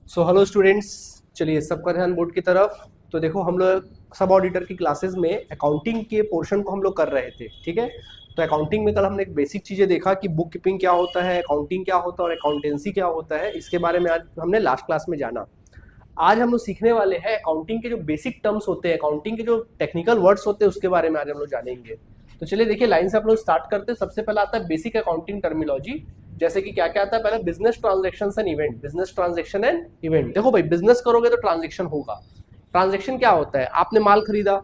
So hello students, चलिए सबका ध्यान बोर्ड की तरफ। तो देखो, हम लोग सब ऑडिटर की क्लासेस में अकाउंटिंग के पोर्शन को हम लोग कर रहे थे, ठीक है। तो अकाउंटिंग में कल हमने एक बेसिक चीज़ें देखा कि बुक कीपिंग क्या होता है, अकाउंटिंग क्या होता है और अकाउंटेंसी क्या होता है। इसके बारे में आज हमने लास्ट क्लास में जाना। आज हम लोग सीखने वाले हैं अकाउंटिंग के जो बेसिक टर्म्स होते हैं, अकाउंटिंग के जो टेक्निकल वर्ड्स होते हैं, उसके बारे में आज हम लोग जानेंगे। तो चलिए देखिए, लाइन से आप लोग स्टार्ट करते हैं। सबसे पहला आता है बेसिक अकाउंटिंग टर्मिनोलॉजी। जैसे कि क्या क्या आता है, पहले business transaction and event. Business transaction and event, देखो भाई, बिजनेस करोगे तो ट्रांजेक्शन होगा। ट्रांजेक्शन क्या होता है, आपने माल खरीदा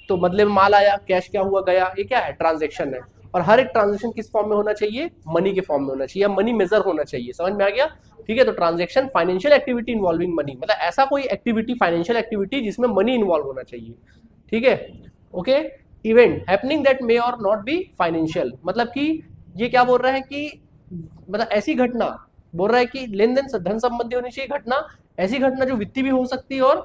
तो बदले में माल आया, कैश क्या हुआ गया, ये क्या है, ट्रांजेक्शन है। और हर एक ट्रांजेक्शन किस फॉर्म में होना चाहिए, मनी के फॉर्म में होना चाहिए, मनी मेजर होना चाहिए। समझ में आ गया, ठीक है। तो transaction financial activity involving money, मतलब ऐसा कोई एक्टिविटी, फाइनेंशियल एक्टिविटी जिसमें मनी इन्वॉल्व होना चाहिए, ठीक है। Okay. Event happening that may और नॉट बी फाइनेंशियल, मतलब कि ये क्या बोल रहा है कि मतलब ऐसी घटना बोल रहा है कि लेन देन धन संबंधी होनी चाहिए घटना, ऐसी घटना जो वित्तीय भी हो सकती है और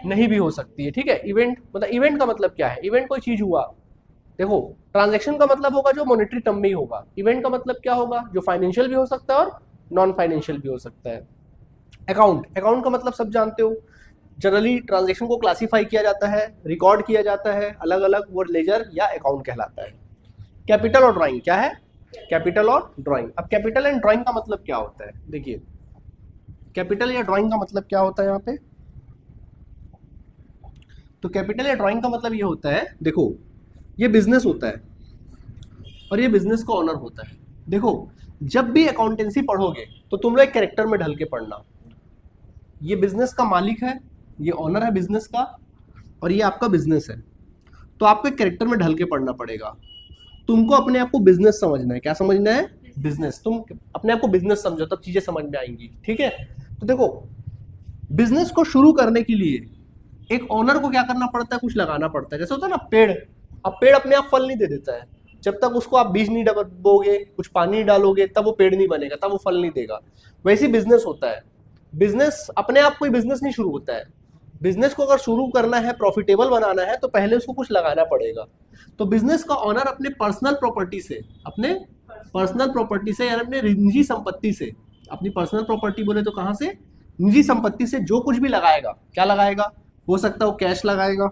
नहीं भी हो सकती है, ठीक है। इवेंट मतलब, इवेंट का मतलब क्या है, इवेंट कोई चीज हुआ। देखो, ट्रांजैक्शन का मतलब होगा जो मॉनेटरी टर्म में ही होगा, इवेंट का मतलब क्या होगा, जो फाइनेंशियल भी हो सकता है और नॉन फाइनेंशियल भी हो सकता है। अकाउंट, अकाउंट का मतलब सब जानते हो। जनरली ट्रांजैक्शन को क्लासिफाई किया जाता है, रिकॉर्ड किया जाता है अलग अलग, वो लेजर या अकाउंट कहलाता है। कैपिटल और ड्राइंग क्या है, कैपिटल और ड्राइंग। अब कैपिटल एंड ड्राइंग का मतलब क्या होता है, देखिए कैपिटल या ड्राइंग का मतलब क्या होता है यहाँ पे। तो कैपिटल या ड्राइंग का मतलब ये होता है, देखो ये बिजनेस होता है और ये बिजनेस का ऑनर होता है। देखो, जब भी अकाउंटेंसी पढ़ोगे तो तुम लोग एक कैरेक्टर में ढल के पढ़ना। ये बिजनेस का मालिक है, ये ऑनर है बिजनेस का, और ये आपका बिजनेस है। तो आपको एक कैरेक्टर में ढल के पढ़ना पड़ेगा। तुमको अपने आप को बिजनेस समझना है, क्या समझना है, बिजनेस। तुम अपने आप को बिजनेस समझो, तब चीजें समझ में आएंगी, ठीक है। तो देखो, बिजनेस को शुरू करने के लिए एक ओनर को क्या करना पड़ता है, कुछ लगाना पड़ता है। जैसे होता है ना पेड़, अब पेड़ अपने आप फल नहीं दे देता है। जब तक उसको आप बीज नहीं बोगे, कुछ पानी नहीं डालोगे, तब वो पेड़ नहीं बनेगा, तब वो फल नहीं देगा। वैसे बिजनेस होता है। बिजनेस अपने आप कोई बिजनेस नहीं शुरू होता है। बिजनेस को अगर शुरू करना है, प्रॉफिटेबल बनाना है, तो पहले उसको कुछ लगाना पड़ेगा। तो बिजनेस का ऑनर अपने पर्सनल प्रॉपर्टी से, अपने पर्सनल प्रॉपर्टी से यानी अपने निजी संपत्ति से, अपनी पर्सनल प्रॉपर्टी बोले तो कहां से, निजी संपत्ति से जो कुछ भी लगाएगा, क्या लगाएगा, हो सकता है वो कैश लगाएगा,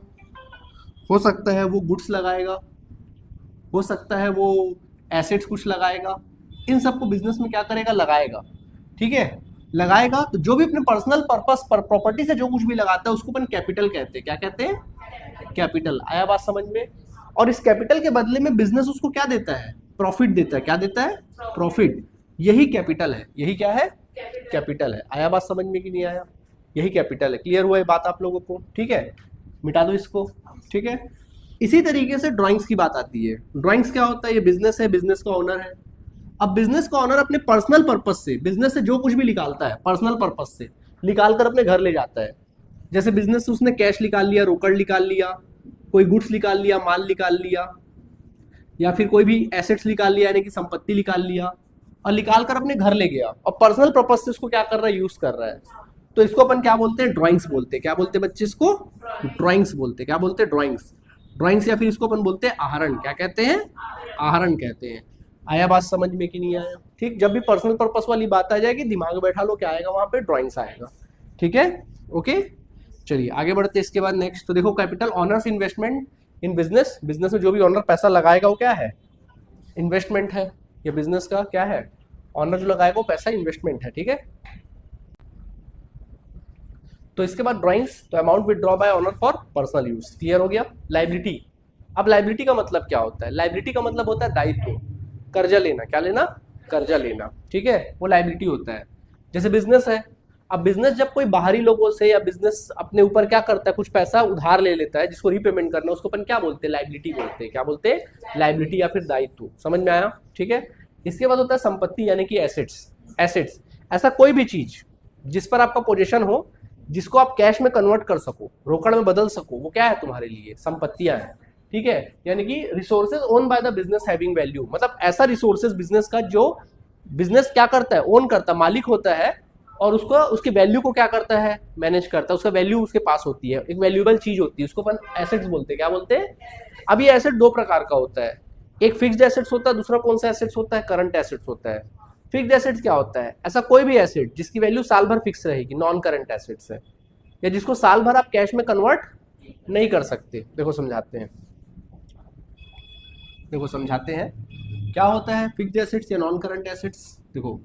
हो सकता है वो गुड्स लगाएगा, हो सकता है वो एसेट्स कुछ लगाएगा। इन सबको बिजनेस में क्या करेगा, लगाएगा, ठीक है। लगाएगा तो जो भी अपने पर्सनल पर्पस पर प्रॉपर्टी से जो कुछ भी लगाता है उसको अपन कैपिटल कहते हैं। क्या कहते हैं, कैपिटल। आया बात समझ में। और इस कैपिटल के बदले में बिजनेस उसको क्या देता है, प्रॉफिट देता है। क्या देता है, प्रॉफिट। यही कैपिटल है, यही क्या है, कैपिटल है। आया बात समझ में कि नहीं आया, यही कैपिटल है। क्लियर हुआ ये बात आप लोगों को, ठीक है। मिटा दो इसको, ठीक है। इसी तरीके से ड्राइंग्स की बात आती है। ड्राइंग्स क्या होता है, ये बिजनेस है, बिजनेस का ओनर है। अब बिजनेस का ओनर अपने पर्सनल पर्पज से बिजनेस से जो कुछ भी निकालता है, पर्सनल पर्पज से निकाल कर अपने घर ले जाता है। जैसे बिजनेस से उसने कैश निकाल लिया, रोकड़ निकाल लिया, कोई गुड्स निकाल लिया, माल निकाल लिया, या फिर कोई भी एसेट्स निकाल लिया यानी कि संपत्ति निकाल लिया, और निकाल कर अपने घर ले गया और पर्सनल पर्पज से उसको क्या कर रहा है, यूज कर रहा है। तो इसको अपन क्या बोलते हैं, ड्राइंग्स बोलते हैं। क्या बोलते हैं बच्चे, इसको ड्राइंग्स बोलते हैं। क्या बोलते हैं, ड्राइंग्स। ड्राइंग्स, या फिर इसको अपन बोलते हैं आहरण। क्या कहते हैं, आहरण कहते हैं। आया बात समझ में कि नहीं आया, ठीक। जब भी पर्सनल पर्पस वाली बात आ जाएगी, दिमाग में बैठा लो, क्या आएगा वहां पे, ड्राइंग्स आएगा, ठीक है। ओके, चलिए आगे बढ़ते हैं। इसके बाद नेक्स्ट तो देखो, capital honours investment in business. Business में जो भी ऑनर पैसा लगाएगा वो क्या है, इन्वेस्टमेंट है। ये बिजनेस का क्या है, ऑनर जो लगाएगा वो पैसा इन्वेस्टमेंट है, ठीक है। तो इसके बाद ड्राइंग्स, तो amount withdraw bye honour for personal use. Clear हो गया। लाइबिलिटी, अब लाइबिलिटी का मतलब क्या होता है, लाइबिलिटी का मतलब होता है दायित्व, कर्जा लेना। क्या लेना, कर्जा लेना, ठीक है, वो लाइबिलिटी होता है। जैसे बिजनेस है, अब बिजनेस जब कोई बाहरी लोगों से या बिजनेस अपने ऊपर क्या करता है, कुछ पैसा उधार ले लेता है जिसको रीपेमेंट करना है, उसको अपन क्या बोलते हैं, लाइबिलिटी बोलते हैं। क्या बोलते हैं, लाइबिलिटी या फिर दायित्व। समझ में आया, ठीक है। इसके बाद होता है संपत्ति यानी कि एसेट्स। एसेट्स ऐसा कोई भी चीज जिस पर आपका पोजीशन हो, जिसको आप कैश में कन्वर्ट कर सको, रोकड़ में बदल सको, वो क्या है तुम्हारे लिए, संपत्तियां हैं, ठीक है। यानी कि resources own by the business having value, मतलब ऐसा रिसोर्सेज बिजनेस का जो बिजनेस क्या करता है, ओन करता है, मालिक होता है, और उसको उसकी वैल्यू को क्या करता है, मैनेज करता है। उसका वैल्यू उसके पास होती है, एक वैल्यूएबल चीज होती है, उसको अपन एसेट्स बोलते हैं। क्या बोलते हैं। अब ये एसेट दो प्रकार का होता है, एक फिक्स्ड एसेट्स होता है, दूसरा कौन सा एसेट्स होता है, करंट एसेट्स होता है। फिक्स्ड एसेट्स क्या होता है? ऐसा कोई भी एसेट जिसकी वैल्यू साल भर फिक्स रहेगी, नॉन करंट एसेट्स है, या जिसको साल भर आप कैश में कन्वर्ट नहीं कर सकते। देखो समझाते हैं, देखो समझाते हैं क्या होता है फिक्स्ड एसेट्स या नॉन करंट एसेट्स। देखो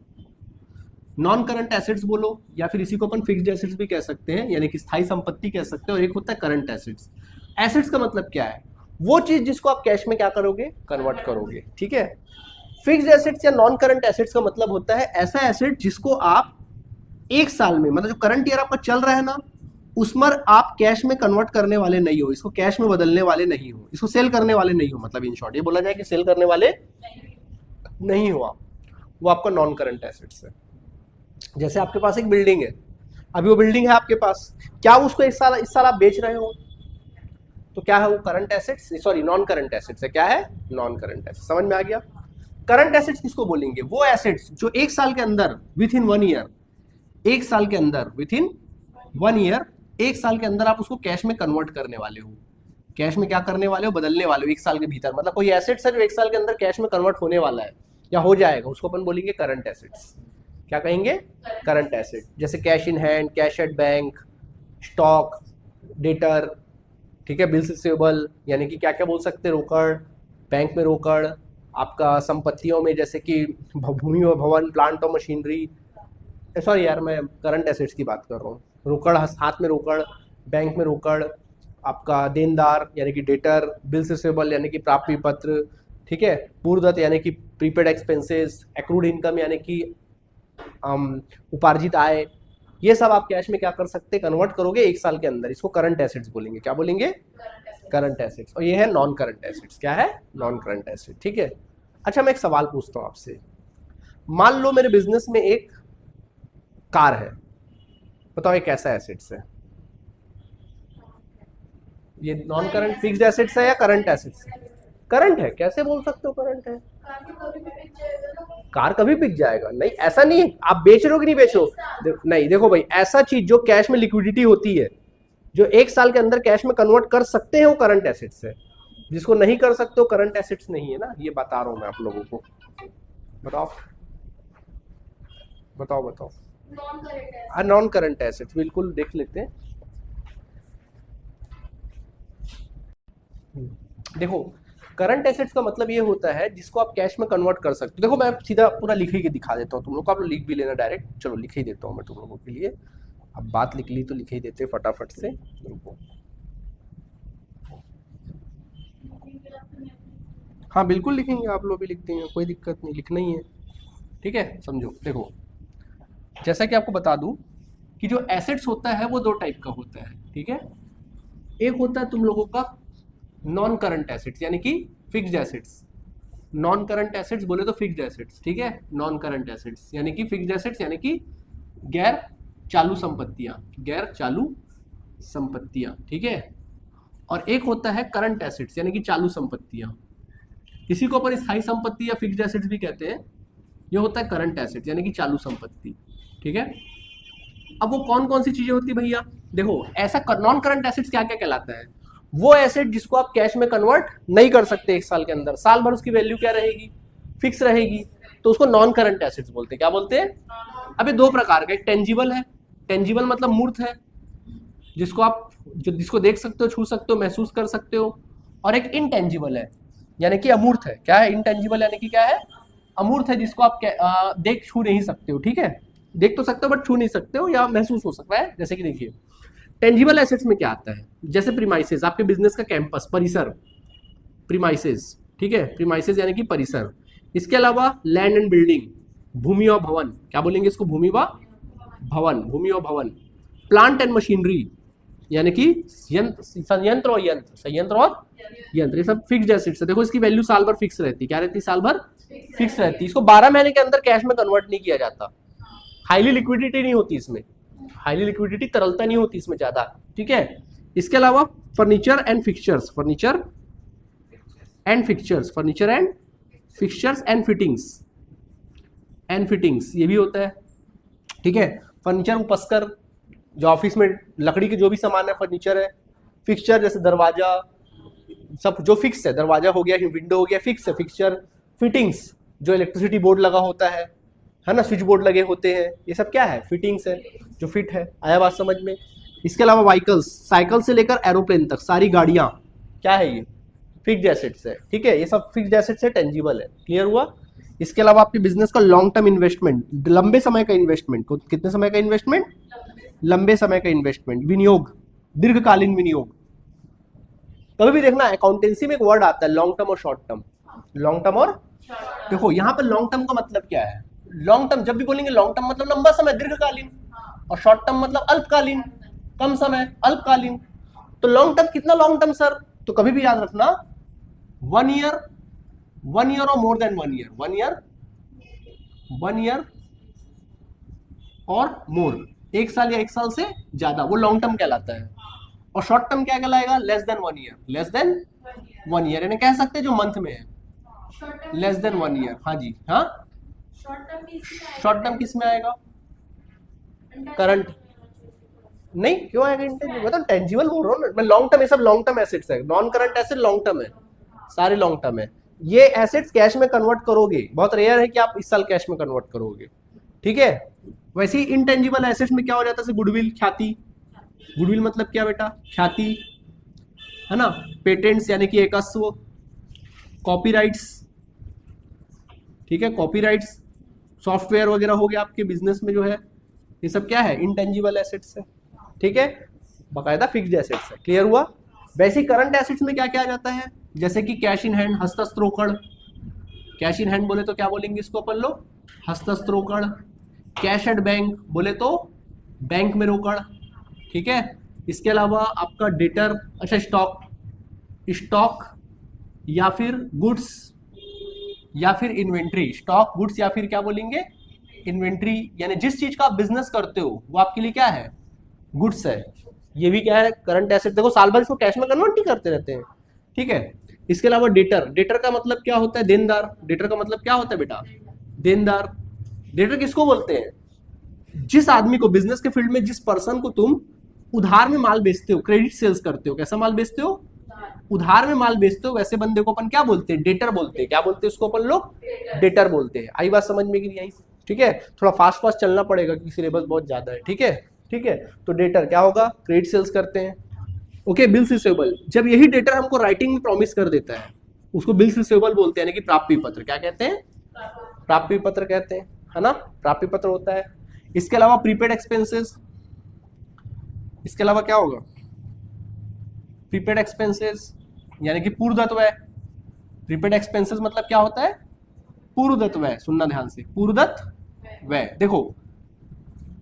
नॉन करंट एसेट्स बोलो या फिर इसी को अपन फिक्स्ड एसेट्स भी कह सकते हैं, यानी कि स्थायी संपत्ति कह सकते हैं, और एक होता है करंट एसेट्स। एसेट्स का मतलब क्या है? वो चीज जिसको आप कैश में क्या करोगे? कन्वर्ट करोगे, ठीक है। फिक्स्ड एसेट्स या नॉन करंट एसेट्स का मतलब होता है ऐसा एसेट जिसको आप एक साल में, मतलब जो करंट ईयर आपका चल रहा है ना, उसमें आप कैश में कन्वर्ट करने वाले नहीं हो, इसको कैश में बदलने वाले नहीं हो, इसको सेल करने वाले नहीं हो, मतलब इन शॉर्ट ये बोला जाए कि सेल करने वाले नहीं हो आप, वो आपका नॉन करंट एसेट्स है। जैसे आपके पास एक बिल्डिंग है, अभी वो बिल्डिंग है आपके पास, क्या उसको इस साल आप बेच रहे हो, तो क्या है वो? Current assets, sorry non current assets है। क्या है? Non current assets. समझ में आ गया? करंट एसेट्स किसको बोलेंगे? वो एसेट्स जो एक साल के अंदर, विथ इन 1 ईयर, एक साल के अंदर, विथ इन 1 ईयर, एक साल के अंदर आप उसको कैश में कन्वर्ट करने वाले हो। कैश में क्या करने वाले हो? बदलने वाले हो एक साल के भीतर। मतलब कोई एसेट्स है जो एक साल के अंदर कैश में कन्वर्ट होने वाला है या हो जाएगा, उसको अपन बोलेंगे करंट एसेट्स। क्या कहेंगे? Current asset. जैसे cash in hand, cash at bank, stock, debtor, ठीक है, बिल्स रिसीवेबल, यानी कि क्या क्या बोल सकते हैं? रोकड़, बैंक में रोकड़, आपका संपत्तियों में जैसे कि भूमि और भवन, प्लांट और मशीनरी, सॉरी यार मैं करंट एसेट्स की बात कर रहा हूँ। रोकड़, हाथ में रोकड़, बैंक में रोकड़, आपका देनदार यानी कि डेटर, बिल्स रिसीवेबल यानी कि प्राप्ति पत्र, ठीक है, पूर्वदत्त यानी कि प्रीपेड एक्सपेंसेस, एक्रूड इनकम यानी कि उपार्जित आय, ये सब आप कैश में क्या कर सकते हैं? कन्वर्ट करोगे एक साल के अंदर, इसको करंट एसेट्स बोलेंगे। क्या बोलेंगे? Current assets. और ये है नॉन करंट एसेट्स। क्या है? नॉन करंट एसेट, ठीक है। अच्छा मैं एक सवाल पूछता हूँ आपसे, मान लो मेरे बिजनेस में एक कार है, बताओ ये कैसा एसेट्स है? ये नॉन करंट फिक्स्ड एसेट्स है या करंट एसेट्स? करंट है। कैसे बोल सकते हो करंट है? कार कभी बिक जाएगा? नहीं, ऐसा नहीं है। आप बेच रहे हो कि नहीं बेच रहे हो? नहीं, देखो भाई, ऐसा चीज जो कैश में लिक्विडिटी होती है, जो एक साल के अंदर कैश में कन्वर्ट कर सकते हैं, वो करंट एसेट्स है। जिसको नहीं कर सकते हो करंट एसेट्स नहीं है ना, ये बता रहा हूं मैं आप लोगों को। बताओ बताओ बताओ। नॉन करंट एसेट्स, बिल्कुल देख लेते हैं। देखो करंट एसेट्स का मतलब ये होता है जिसको आप कैश में कन्वर्ट कर सकते हो। देखो मैं सीधा पूरा लिख ही के दिखा देता हूँ तुम लोग को, आप लोग लिख भी लेना डायरेक्ट। चलो लिख ही देता हूँ मैं तुम लोगों के लिए। अब बात लिख ली तो लिख ही देते फटाफट से। रुको, हाँ बिल्कुल लिखेंगे, आप लोग भी लिखते हैं, कोई दिक्कत नहीं, लिखना ही है, ठीक है। समझो, देखो जैसा कि आपको बता दूं कि जो एसेट्स होता है वो दो टाइप का होता है, ठीक है। एक होता है तुम लोगों का नॉन करंट एसेट्स यानी कि fixed assets. Non current assets बोले तो फिक्स्ड एसेट्स, ठीक है। नॉन करंट एसेट्स यानी कि फिक्स्ड एसेट्स यानी कि गैर चालू संपत्तियां, गैर चालू संपत्तियां, ठीक है। और एक होता है करंट एसेट्स यानी कि चालू संपत्तियां। इसी को अपन स्थायी संपत्ति या फिक्स्ड एसेट्स भी कहते हैं। ये होता है करंट एसेट्स यानी कि चालू संपत्ति, ठीक है। अब वो कौन कौन सी चीजें होती है भैया? देखो ऐसा नॉन करंट एसेट्स क्या क्या कहलाता है? वो एसेट जिसको आप कैश में कन्वर्ट नहीं कर सकते एक साल के अंदर, साल भर उसकी वैल्यू क्या रहेगी? फिक्स रहेगी, तो उसको नॉन करंट एसेट्स बोलते हैं। क्या बोलते हैं? अभी दो प्रकार का, एक टेंजिबल है, टेंजिबल मतलब मूर्त है, जिसको आप जिसको देख सकते हो, छू सकते हो, महसूस कर सकते हो। और एक इनटेंजिबल है यानी कि अमूर्त है। क्या है इनटेंजिबल यानी कि? क्या है? अमूर्त है, जिसको आप देख छू नहीं सकते हो, ठीक है। देख तो सकते हो बट छू नहीं सकते हो, या महसूस हो सकता है। जैसे कि देखिए टेंजिबल एसेट्स में क्या आता है, जैसे प्रीमाइसेस, आपके बिजनेस का कैंपस, परिसर, प्रीमाइसेस, ठीक है। प्रीमाइसेस यानी कि परिसर। इसके अलावा लैंड एंड बिल्डिंग, भूमि और भवन, क्या बोलेंगे इसको? भूमि व भवन, भूमि और भवन। प्लांट एंड मशीनरी यानी कि संयंत्र और यंत्र, संयंत्र और यंत्र, ये सब फिक्स्ड एसेट्स है। देखो इसकी वैल्यू साल भर फिक्स रहती है। क्या रहती है? साल भर फिक्स रहती है। इसको 12 महीने के अंदर कैश में कन्वर्ट नहीं किया जाता। हाईली लिक्विडिटी नहीं होती इसमें, हाईली लिक्विडिटी, तरलता नहीं होती इसमें ज्यादा, ठीक है। इसके अलावा furniture and fixtures, furniture and fixtures, furniture and fixtures and fittings, and fittings ये भी होता है, ठीक है। फर्नीचर उपस्कर, जो ऑफिस में लकड़ी के जो भी सामान है फर्नीचर है। फिक्सचर जैसे दरवाजा, सब जो फिक्स है, दरवाजा हो गया, विंडो हो गया, फिक्स है फिक्सचर। फिटिंग्स जो इलेक्ट्रिसिटी बोर्ड लगा होता है, है ना, स्विच बोर्ड लगे होते हैं, ये सब क्या है, फिटिंग्स है जो फिट है। आया बात समझ में। इसके अलावा व्हीकल्स, साइकिल से लेकर एरोप्लेन तक सारी गाड़ियां क्या है, ये फिक्स्ड एसेट्स है, ठीक है, ये सब फिक्स्ड एसेट्स है, टेंजिबल है। क्लियर हुआ। इसके अलावा आपके बिजनेस का लॉन्ग टर्म इन्वेस्टमेंट, लंबे समय का इन्वेस्टमेंट, कितने समय का इन्वेस्टमेंट, लंबे समय का इन्वेस्टमेंट, विनियोग, दीर्घकालीन विनियोग। कभी भी देखना अकाउंटेंसी में एक वर्ड आता है लॉन्ग टर्म और शॉर्ट टर्म, लॉन्ग टर्म और, देखो यहाँ पर लॉन्ग टर्म का मतलब क्या है, लॉन्ग टर्म जब भी बोलेंगे लॉन्ग टर्म मतलब लंबा समय, दीर्घकालीन, और शॉर्ट टर्म मतलब अल्पकालीन, कम समय, अल्पकालीन। तो लॉन्ग टर्म कितना लॉन्ग टर्म सर, तो कभी भी याद रखना 1 ईयर, 1 ईयर और more than 1 year, 1 year, 1 year और मोर, 1 साल या 1 साल से ज्यादा, वो लॉन्ग टर्म कहलाता है। और शॉर्ट टर्म क्या कहलाएगा, less than 1 year, less than 1 year, यानी कह सकते हैं जो मंथ में है, लेस देन 1 ईयर। हाँ जी, हाँ शॉर्ट टर्म किस में आएगा, करंट नहीं, क्यों आएगा इंटेंजिबल, मतलब टेंजिबल बोल रहा हूँ ना मैं, लॉन्ग टर्म, ये सब लॉन्ग टर्म एसेट्स है, non current asset long term है, सारे लॉन्ग टर्म है। ये एसेट्स कैश में कन्वर्ट करोगे, बहुत रेयर है कि आप इस साल कैश में कन्वर्ट करोगे, ठीक है। वैसे ही इनटेंजिबल एसेट्स में क्या हो जाता है, गुडविल, ख्याति, गुडविल मतलब क्या बेटा, ख्याति, है ना, पेटेंट्स यानी कि एकस्व, कॉपीराइट्स, ठीक है, कॉपीराइट्स, सॉफ्टवेयर वगैरह हो गया आपके बिजनेस में जो है, ये सब क्या है, इनटेंजिबल एसेट्स है, ठीक है, बाकायदा फिक्स्ड एसेट्स है। क्लियर हुआ। वैसे करंट एसेट्स में क्या क्या आ जाता है, जैसे कि कैश इन हैंड, हस्तस्थ रोकड़, कैश इन हैंड बोले तो क्या बोलेंगे इसको अपन लोग, हस्तस्थ रोकड़, कैश एट बैंक बोले तो बैंक में रोकड़, ठीक है। इसके अलावा आपका डेटर, अच्छा स्टॉक, स्टॉक या फिर गुड्स या फिर इन्वेंट्री, स्टॉक, गुड्स या फिर क्या बोलेंगे, इन्वेंट्री, यानी जिस चीज का आप बिजनेस करते हो वो आपके लिए क्या है, गुड्स है, ये भी क्या है, करंट एसेट। देखो साल भर इसको कैश में कन्वर्ट नहीं करते रहते हैं, ठीक है। इसके अलावा डेटर, डेटर का मतलब क्या होता है, देनदार, डेटर का मतलब क्या होता है बेटा, देनदार। डेटर किसको बोलते हैं, जिस आदमी को, बिजनेस के फील्ड में जिस पर्सन को तुम उधार में माल बेचते हो, क्रेडिट सेल्स करते हो, कैसा माल बेचते हो, उधार में माल बेचते हो, वैसे बंदे को अपन क्या बोलते हैं, डेटर बोलते हैं। क्या बोलते हैं उसको अपन लोग, डेटर बोलते हैं। आई बात समझ में कि नहीं आई, ठीक है, थोड़ा फास्ट फास्ट चलना पड़ेगा क्योंकि सिलेबस बहुत ज्यादा है, ठीक है, ठीक है। तो डेटर क्या होगा, क्रेडिट सेल्स करते हैं, ओके। बिल्स रिसीवेबल, जब यही डेटर हमको राइटिंग में प्रॉमिस कर देता है उसको बिल्स रिसीवेबल बोलते हैं, यानी कि प्राप्ति पत्र, क्या कहते हैं, प्राप्ति पत्र कहते हैं, है ना, प्राप्ति पत्र होता है। इसके अलावा प्रीपेड एक्सपेंसेस, इसके अलावा क्या होगा, प्रीपेड एक्सपेंसेस यानी कि पूर्वदत्त व्यय, प्रीपेड एक्सपेंसेस मतलब क्या होता है, पूर्वदत्त व्यय, सुनना ध्यान से, पूर्वदत्त व्यय। देखो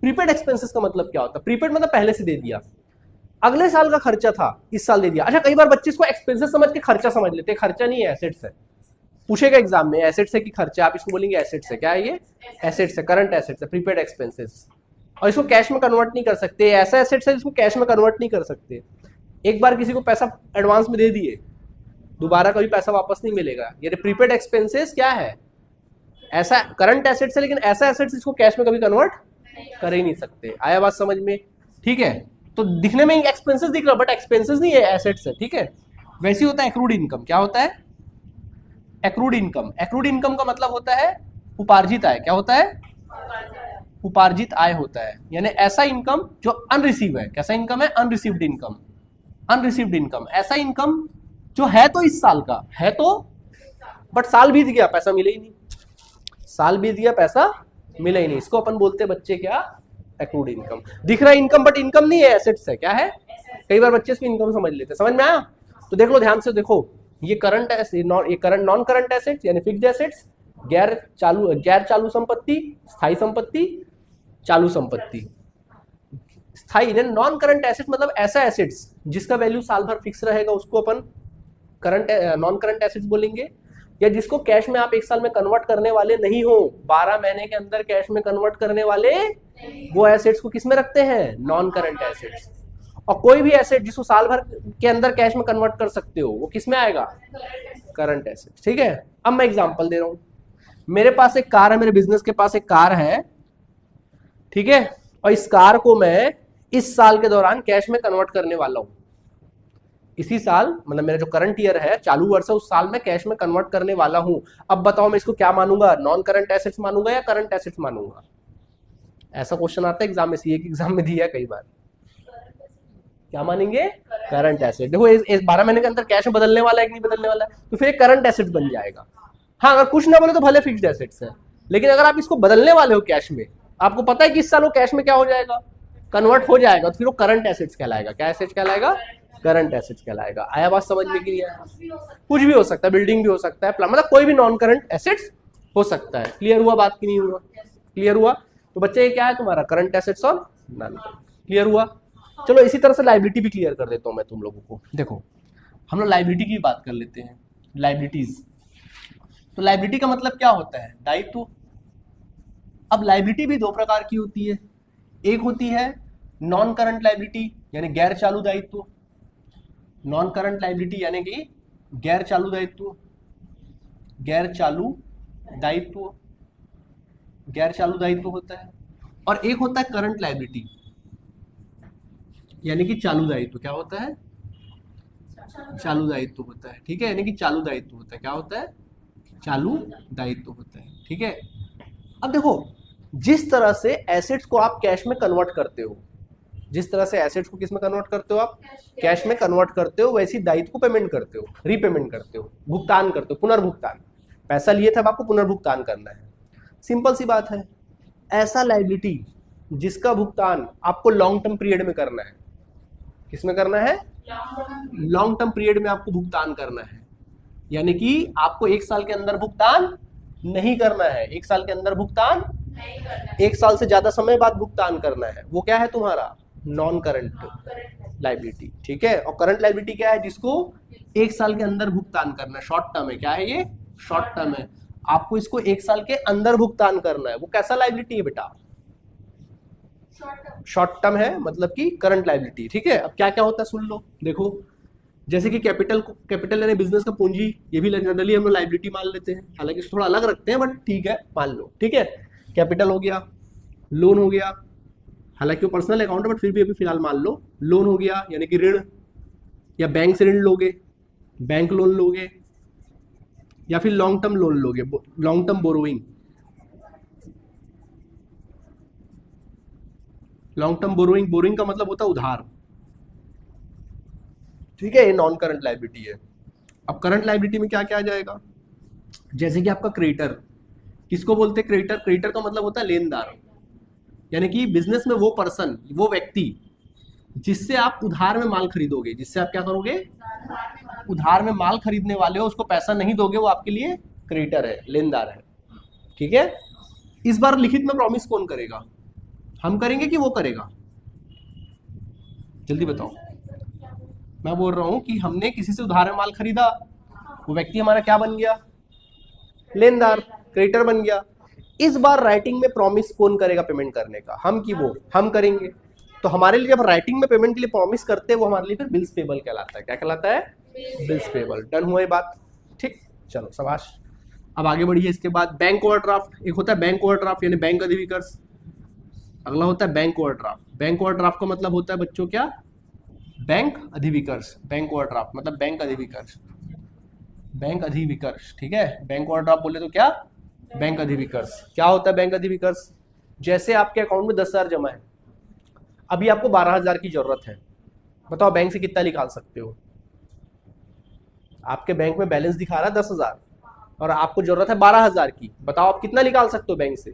प्रीपेड एक्सपेंसेस का मतलब क्या होता है, प्रीपेड मतलब पहले से दे दिया, अगले साल का खर्चा था इस साल दे दिया। अच्छा कई बार बच्चे इसको एक्सपेंसेस समझ के खर्चा समझ लेते हैं, खर्चा नहीं है, एसेट्स है, पूछेगा एग्जाम में एसेट्स है कि खर्चा, आप इसको बोलेंगे एसेट्स है, क्या है ये, एसेट्स है, करंट एसेट्स है, प्रीपेड एक्सपेंसेस। और इसको कैश में कन्वर्ट नहीं कर सकते, ऐसा एसेट्स है जिसको कैश में कन्वर्ट नहीं कर सकते। एक बार किसी को पैसा एडवांस में दे दिए, दोबारा कभी पैसा वापस नहीं मिलेगा। ये प्रीपेड एक्सपेंसेस क्या है, ऐसा करंट एसेट्स है, लेकिन ऐसा एसेट्स इसको कैश में कभी कन्वर्ट कर ही नहीं सकते। आया बात समझ में, ठीक है। तो दिखने में एक्सपेंसेस दिख रहा, बट एक्सपेंसेस नहीं है, एसेट्स है, ठीक है। वैसे होता है एक्रूड इनकम, क्या होता है, एक्रूड इनकम। एक्रूड इनकम का मतलब होता है उपार्जित आय, क्या होता है, उपार्जित आय होता है, यानी ऐसा इनकम जो अनरिसीव है। कैसा इनकम है, अनरिसीव्ड इनकम, अनरिसीव्ड इनकम, ऐसा इनकम जो है तो इस साल का है तो, बट साल बीत गया पैसा मिले ही नहीं, साल बीत गया पैसा मिला ही नहीं, इसको अपन बोलते हैं बच्चे क्या, एक्रूड इनकम। दिख रहा है इनकम, बट इनकम नहीं है, एसेट्स है, क्या है। कई बार बच्चे इसको इनकम समझ लेते हैं, समझ में आया। तो देख लो ध्यान से, देखो ये करंट, ये करंट, नॉन करंट एसेट्स यानी फिक्स्ड एसेट्स, गैर चालू संपत्ति, स्थायी संपत्ति, चालू संपत्ति। स्थायी नॉन करंट एसेट मतलब ऐसा एसेट्स जिसका वैल्यू साल भर फिक्स रहेगा, उसको अपन करंट, नॉन करंट एसेट्स बोलेंगे। या जिसको कैश में आप एक साल में कन्वर्ट करने वाले नहीं हो, 12 महीने के अंदर कैश में कन्वर्ट करने वाले, वो एसेट्स को किस में रखते हैं, नॉन करंट एसेट्स। और कोई भी एसेट जिसको साल भर के अंदर कैश में कन्वर्ट कर सकते हो, वो किस में आएगा, करंट एसेट्स, ठीक है। अब मैं एग्जांपल दे रहा हूं, मेरे पास एक कार है, मेरे बिजनेस के पास एक कार है, ठीक है, और इस कार को मैं इस साल के दौरान कैश में कन्वर्ट करने वाला हूं, इसी साल मतलब मेरा जो करंट ईयर है, चालू वर्ष है, उस साल में कैश में कन्वर्ट करने वाला हूं। अब बताओ मैं इसको क्या मानूंगा, नॉन करंट एसेट्स मानूंगा या करंट एसेट्स मानूंगा? ऐसा क्वेश्चन आता है एग्जाम में, सीए के एग्जाम में दिया है कई बार। क्या मानेंगे? Current asset. देखो इस 12 महीने के अंदर कैश में बदलने वाला है कि नहीं बदलने वाला है, तो फिर एक करंट एसेट बन जाएगा। हाँ, अगर कुछ ना बोले तो भले फिक्स्ड एसेट्स है, लेकिन अगर आप इसको बदलने वाले हो कैश में, आपको पता है कि इस साल वो कैश में क्या हो जाएगा, कन्वर्ट हो जाएगा, तो फिर वो करंट एसेट्स कहलाएगा। क्या एसेट्स कहलाएगा? करंट एसेट्स कहलाएगा। आया बात समझ में कि नहीं आया? कुछ भी हो सकता है, बिल्डिंग भी हो सकता है, मतलब कोई भी नॉन करंट एसेट्स हो सकता है। क्लियर हुआ बात की नहीं हुआ? क्लियर हुआ। तो बच्चे ये क्या है तुम्हारा, करंट एसेट्स और नॉन करंट। क्लियर हुआ। चलो इसी तरह से लाइबिलिटी भी क्लियर कर देता हूं मैं तुम लोगों को। देखो हम लोग लाइबिलिटी की बात कर लेते हैं, लाइबिलिटीज। तो लाइबिलिटी का मतलब क्या होता है? दायित्व। अब लाइबिलिटी भी दो प्रकार की होती है, एक होती है नॉन करंट लाइबिलिटी यानी गैर चालू दायित्व, नॉन करंट लाइबिलिटी यानी कि गैर चालू दायित्व, गैर चालू दायित्व, गैर चालू दायित्व होता है। और एक होता है करंट लाइबिलिटी यानी कि चालू दायित्व। क्या होता है? चालू दायित्व होता है। ठीक है, यानी कि चालू दायित्व होता है। क्या होता है? चालू दायित्व होता है। ठीक है। अब देखो जिस तरह से एसेट्स को आप कैश में कन्वर्ट करते हो, जिस तरह से एसेट्स को किस में कन्वर्ट करते हो आप? कैश में कन्वर्ट करते हो, वैसी दायित्व को पेमेंट करते हो, रीपेमेंट करते हो, भुगतान करते हो, पुनर्भुगतान। पैसा लिए थे अब आपको पुनर्भुगतान करना है। सिंपल सी बात है। ऐसा लायबिलिटी जिसका भुगतान आपको लॉन्ग टर्म पीरियड में करना है, किसमें करना है? लॉन्ग टर्म पीरियड में आपको भुगतान करना है, यानी कि आपको एक साल के अंदर भुगतान नहीं करना है, एक साल के अंदर भुगतान नहीं करना है, एक साल से ज्यादा समय बाद भुगतान करना है, वो क्या है तुम्हारा? Non current liability. ठीक है। और करंट लाइबिलिटी क्या है? जिसको एक साल के अंदर भुगतान करना है, शॉर्ट टर्म है। क्या है ये? शॉर्ट टर्म है। आपको इसको एक साल के अंदर भुगतान करना है। वो कैसा लाइबिलिटी है बेटा? शॉर्ट टर्म है, मतलब कि करंट लाइबिलिटी। ठीक है। अब क्या क्या होता है सुन लो। देखो जैसे कि कैपिटल यानी बिजनेस का पूंजी, ये भी जनरली हम लोग लाइबिलिटी मान लेते हैं, हालांकि इसको थोड़ा अलग रखते हैं, बट ठीक है मान लो। ठीक है। कैपिटल हो गया, लोन हो गया, हालांकि वो पर्सनल अकाउंट है बट फिर भी अभी फिलहाल मान लो। लोन हो गया यानी कि ऋण, या बैंक से ऋण लोगे, बैंक लोन लोगे, या फिर लॉन्ग टर्म लोन लोगे, long term borrowing. Long term borrowing, borrowing का मतलब होता है उधार। ठीक है। ये नॉन करंट लाइबिलिटी है। अब करंट लाइबिलिटी में क्या क्या आ जाएगा? जैसे कि आपका क्रेडिटर, किसको बोलते हैं क्रेडिटर? क्रेडिटर का मतलब होता है लेनदार, यानी कि बिजनेस में वो पर्सन, वो व्यक्ति जिससे आप उधार में माल खरीदोगे, जिससे आप क्या करोगे? उधार में माल खरीदने वाले हो, उसको पैसा नहीं दोगे, वो आपके लिए क्रेडिटर है, लेनदार है। ठीक है। इस बार लिखित में प्रॉमिस कौन करेगा? हम करेंगे कि वो करेगा? जल्दी बताओ। मैं बोल रहा हूं कि हमने किसी से उधार में माल खरीदा, वो व्यक्ति हमारा क्या बन गया? लेनदार, क्रेडिटर बन गया। इस बार राइटिंग में प्रॉमिस कौन करेगा पेमेंट करने का? हम कि वो? हम करेंगे। तो हमारे लिए जब राइटिंग में पेमेंट के लिए प्रॉमिस करते हैं, वो हमारे लिए फिर बिल्स पेबल कहलाता है। क्या कहलाता है? Bills payable. डन हुआ ये बात? ठीक, चलो शाबाश। अब आगे बढ़िए। इसके बाद बैंक ओवरड्राफ्ट। एक होता है बैंक ओवरड्राफ्ट यानी बैंक अधिविकर्ष, अगला होता है बैंक ओवरड्राफ्ट। बैंक ओवरड्राफ्ट का मतलब होता है बच्चों क्या? बैंक अधिविकर्ष। बैंक ओवरड्राफ्ट मतलब बैंक अधिविकर्ष, बैंक अधिविकर्ष। ठीक है। बैंक ओवरड्राफ्ट बोले तो क्या? बैंक अधिविकर्ष। क्या होता है बैंक अधिविकर्ष? जैसे आपके अकाउंट में 10,000 जमा है, अभी आपको 12,000 की जरूरत है, बताओ बैंक से कितना निकाल सकते हो? आपके बैंक में बैलेंस दिखा रहा है 10,000 और आपको जरूरत है 12,000 की, बताओ आप कितना निकाल सकते हो बैंक से?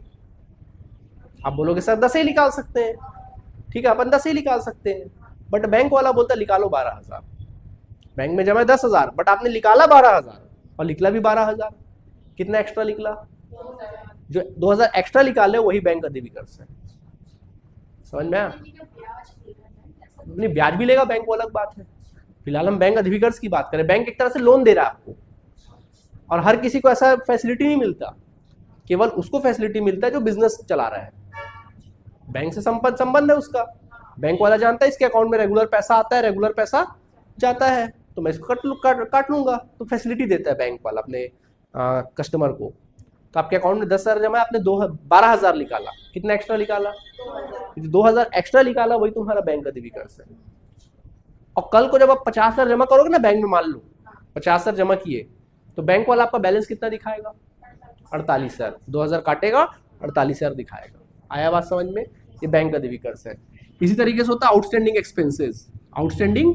आप बोलोगे सर 10 ही निकाल सकते हैं। ठीक है, अपन 10 ही निकाल सकते हैं, बट बैंक वाला बोलता है निकालो 12,000। बैंक में जमा है 10,000 बट आपने निकाला 12,000 और निकला भी 12,000। कितना एक्स्ट्रा निकला? जो 2,000 एक्स्ट्रा निकाले वही बैंक अधिविकर्ष है। समझ में आया? नहीं, ब्याज भी लेगा बैंक, वो अलग बात है। फिलहाल हम बैंक अधिविकर्ष की बात करें। बैंक एक तरह से लोन दे रहा है आपको, और हर किसी को ऐसा फैसिलिटी नहीं मिलता, केवल उसको फैसिलिटी मिलता है जो बिजनेस चला रहा है। बैंक से संबंध है उसका, बैंक वाला जानता है इसके अकाउंट में रेगुलर पैसा आता है, रेगुलर पैसा जाता है, तो मैं इसको काट लूंगा, तो फैसिलिटी देता है बैंक वाला अपने कस्टमर को। तो आपके अकाउंट में 10,000 जमा है, आपने 12,000 निकाला, कितना एक्स्ट्रा निकाला? 2,000 एक्स्ट्रा निकाला, वही तुम्हारा बैंक अधिविकर्ष है। और कल को जब आप 50,000 जमा करोगे ना बैंक में, मान लो 50,000 जमा किए, तो बैंक वाला आपका बैलेंस कितना दिखाएगा? 48,000। 2,000 काटेगा, 48,000 दिखाएगा। आया बात समझ में? ये बैंक का दिविकर्स है। इसी तरीके से होता है आउटस्टैंडिंग एक्सपेंसेस। आउटस्टैंडिंग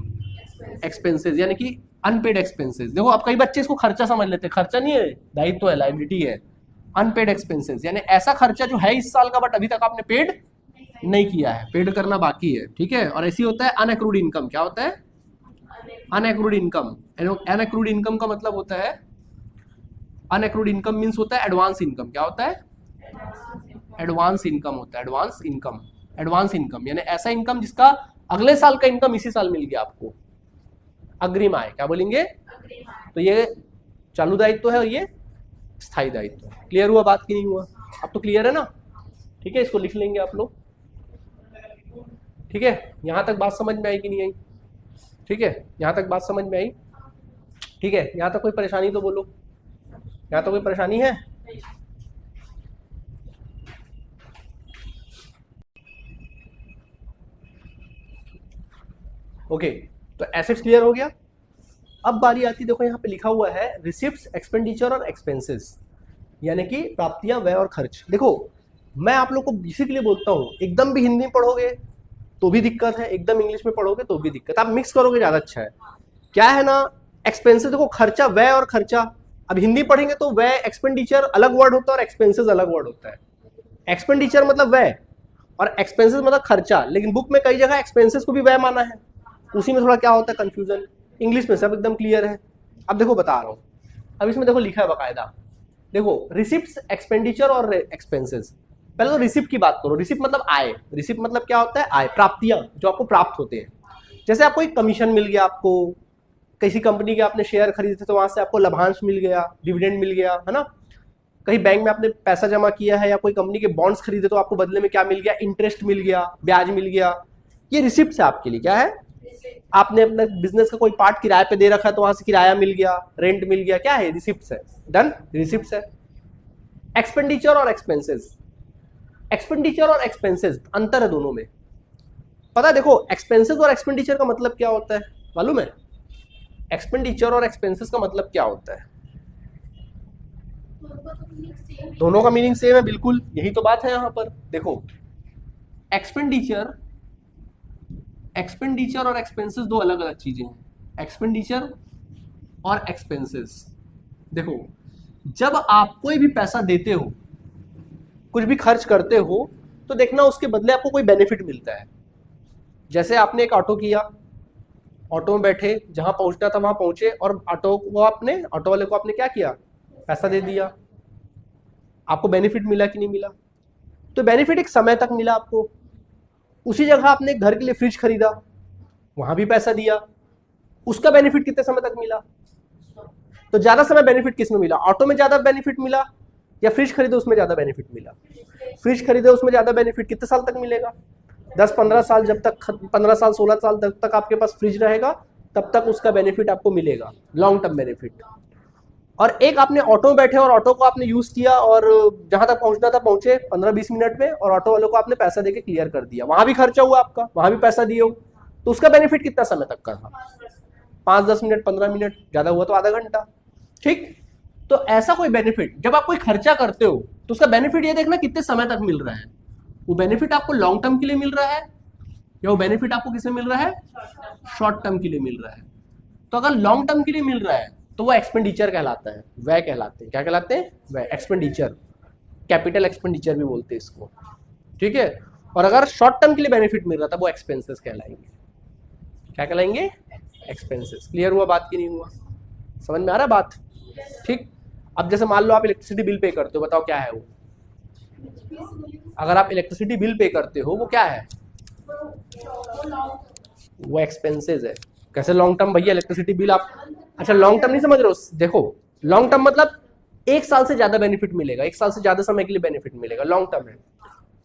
एक्सपेंसेस यानी कि अनपेड एक्सपेंसेस। देखो आप कई बच्चे इसको खर्चा समझ लेते हैं, खर्चा नहीं है, दायित्व है, लायबिलिटी है। अनपेड एक्सपेंसेस यानी ऐसा खर्चा जो है इस साल का बट अभी तक आपने पेड नहीं किया है, पेड करना बाकी है, ठीक है। और ऐसी होता है अनएक्रूड इनकम। क्या होता है? अनएक्रूड इनकम। अनएक्रूड इनकम का मतलब होता है, अनएक्रूड इनकम मींस होता है एडवांस इनकम। क्या होता है? एडवांस इनकम होता है, एडवांस इनकम। एडवांस इनकम यानी ऐसा इनकम जिसका अगले साल का इनकम इसी साल मिल गया आपको, अग्रिम आय। क्या बोलेंगे? तो ये चालू दायित्व है और ये स्थायी दायित्व। क्लियर हुआ बात की नहीं हुआ? अब तो क्लियर है ना? ठीक है, इसको लिख लेंगे आप लोग। ठीक है, यहां तक बात समझ में आई कि नहीं आई? ठीक है, यहां तक बात समझ में आई? ठीक है, यहां तक कोई परेशानी तो बोलो। यहां तो कोई परेशानी है? ओके, तो एसेट्स क्लियर हो गया। अब बारी आती, देखो यहाँ पे लिखा हुआ है रिसिप्ट्स, एक्सपेंडिचर और एक्सपेंसेस, यानी कि प्राप्तियां, व्यय और खर्च। देखो मैं आप लोग को इसी के लिए बोलता हूँ, एकदम भी हिंदी में पढ़ोगे तो भी दिक्कत है, एकदम इंग्लिश में पढ़ोगे तो भी दिक्कत। आप मिक्स करोगे ज्यादा अच्छा है। क्या है ना, एक्सपेंसेस देखो, खर्चा, व्यय और खर्चा। अब हिंदी पढ़ेंगे तो व्यय, एक्सपेंडिचर अलग वर्ड होता है और एक्सपेंसेस अलग वर्ड होता है। एक्सपेंडिचर मतलब व्यय और एक्सपेंसेस मतलब खर्चा, लेकिन बुक में कई जगह एक्सपेंसेस को भी व्यय माना है, उसी में थोड़ा क्या होता है कंफ्यूजन। इंग्लिश में सब एकदम क्लियर है। अब देखो बता रहा हूं, अब इसमें देखो लिखा है बकायदा, देखो रिसिप्ट्स, एक्सपेंडिचर और एक्सपेंसेस। पहले तो रिसिप्ट की बात करो। रिसिप्ट मतलब आय। रिसिप्ट मतलब क्या होता है? आय, प्राप्तियां जो आपको प्राप्त होते हैं। जैसे आपको एक कमीशन मिल गया, आपको किसी कंपनी के आपने शेयर खरीदे थे तो वहां से आपको लाभांश मिल गया, डिविडेंड मिल गया, है ना। कहीं बैंक में आपने पैसा जमा किया है या कोई कंपनी के बॉन्ड्स खरीदे तो आपको बदले में क्या मिल गया? इंटरेस्ट मिल गया, ब्याज मिल गया। ये रिसिप्ट है आपके लिए। क्या है? आपने अपने बिजनेस का कोई पार्ट किराए पे दे रखा है तो वहां से किराया मिल गया, रेंट मिल गया। क्या है? रिसिप्ट है। डन, रिसिप्ट है। एक्सपेंडिचर और एक्सपेंसेस, एक्सपेंडिचर और एक्सपेंसेस अंतर है दोनों में, पता है? देखो एक्सपेंसेस और एक्सपेंडिचर का मतलब क्या होता है मालूम है? एक्सपेंडिचर और एक्सपेंसेस का मतलब क्या होता है? दोनों का मीनिंग सेम है, बिल्कुल यही तो बात है यहां पर। देखो एक्सपेंडिचर, एक्सपेंडिचर और एक्सपेंसेस दो अलग अलग चीजें हैं। एक्सपेंडिचर और एक्सपेंसेस, देखो जब आप कोई भी पैसा देते हो, कुछ भी खर्च करते हो, तो देखना उसके बदले आपको कोई बेनिफिट मिलता है। जैसे आपने एक ऑटो किया, ऑटो में बैठे, जहां पहुंचना था वहां पहुंचे, और ऑटो को आपने, ऑटो वाले को आपने क्या किया? पैसा दे दिया। आपको बेनिफिट मिला कि नहीं मिला? तो बेनिफिट एक समय तक मिला आपको। उसी जगह आपने एक घर के लिए फ्रिज खरीदा, वहां भी पैसा दिया, उसका बेनिफिट कितने समय तक मिला? तो ज्यादा समय बेनिफिट किस में मिला? ऑटो में ज्यादा बेनिफिट मिला या फ्रिज खरीदे उसमें ज्यादा बेनिफिट मिला? फ्रिज खरीदे उसमें ज्यादा बेनिफिट। कितने साल तक मिलेगा? 10-15 साल। जब तक 15 साल 16 साल तक आपके पास फ्रिज रहेगा तब तक उसका बेनिफिट आपको मिलेगा, लॉन्ग टर्म बेनिफिट। और एक आपने ऑटो में बैठे और ऑटो को आपने यूज किया और जहां तक पहुंचना था पहुंचे 15-20 मिनट में, और ऑटो वालों को आपने पैसा देके क्लियर कर दिया, वहां भी खर्चा हुआ आपका, वहां भी पैसा दिए हो, तो उसका बेनिफिट कितना समय तक का था? 5-10 मिनट, 15 मिनट, ज्यादा हुआ तो आधा घंटा। ठीक, तो ऐसा कोई बेनिफिट, जब आप कोई खर्चा करते हो तो उसका बेनिफिट ये देखना कितने समय तक मिल रहा है। वो बेनिफिट आपको लॉन्ग टर्म के लिए मिल रहा है या वो बेनिफिट आपको किसमें मिल रहा है? शॉर्ट टर्म के लिए मिल रहा है। तो अगर लॉन्ग टर्म के लिए मिल रहा है तो वो एक्सपेंडिचर कहलाता है, व्यय कहलाते हैं। क्या कहलाते हैं? व्यय, एक्सपेंडिचर, कैपिटल एक्सपेंडिचर भी बोलते हैं इसको, ठीक है। और अगर शॉर्ट टर्म के लिए बेनिफिट मिल रहा था वो एक्सपेंसेस कहलाएंगे। क्या कहलाएंगे? एक्सपेंसेस। क्लियर हुआ बात की नहीं हुआ? समझ में आ रहा है बात? ठीक। अब जैसे मान लो आप इलेक्ट्रिसिटी बिल पे करते हो, बताओ क्या है वो? अगर आप इलेक्ट्रिसिटी बिल पे करते हो वो क्या है? वो एक्सपेंसेस है। कैसे लॉन्ग टर्म भैया? इलेक्ट्रिसिटी बिल आप, अच्छा लॉन्ग टर्म नहीं समझ रहे हो? देखो लॉन्ग टर्म मतलब 1 साल से ज्यादा बेनिफिट मिलेगा, 1 साल से ज्यादा समय के लिए बेनिफिट मिलेगा, लॉन्ग टर्म है।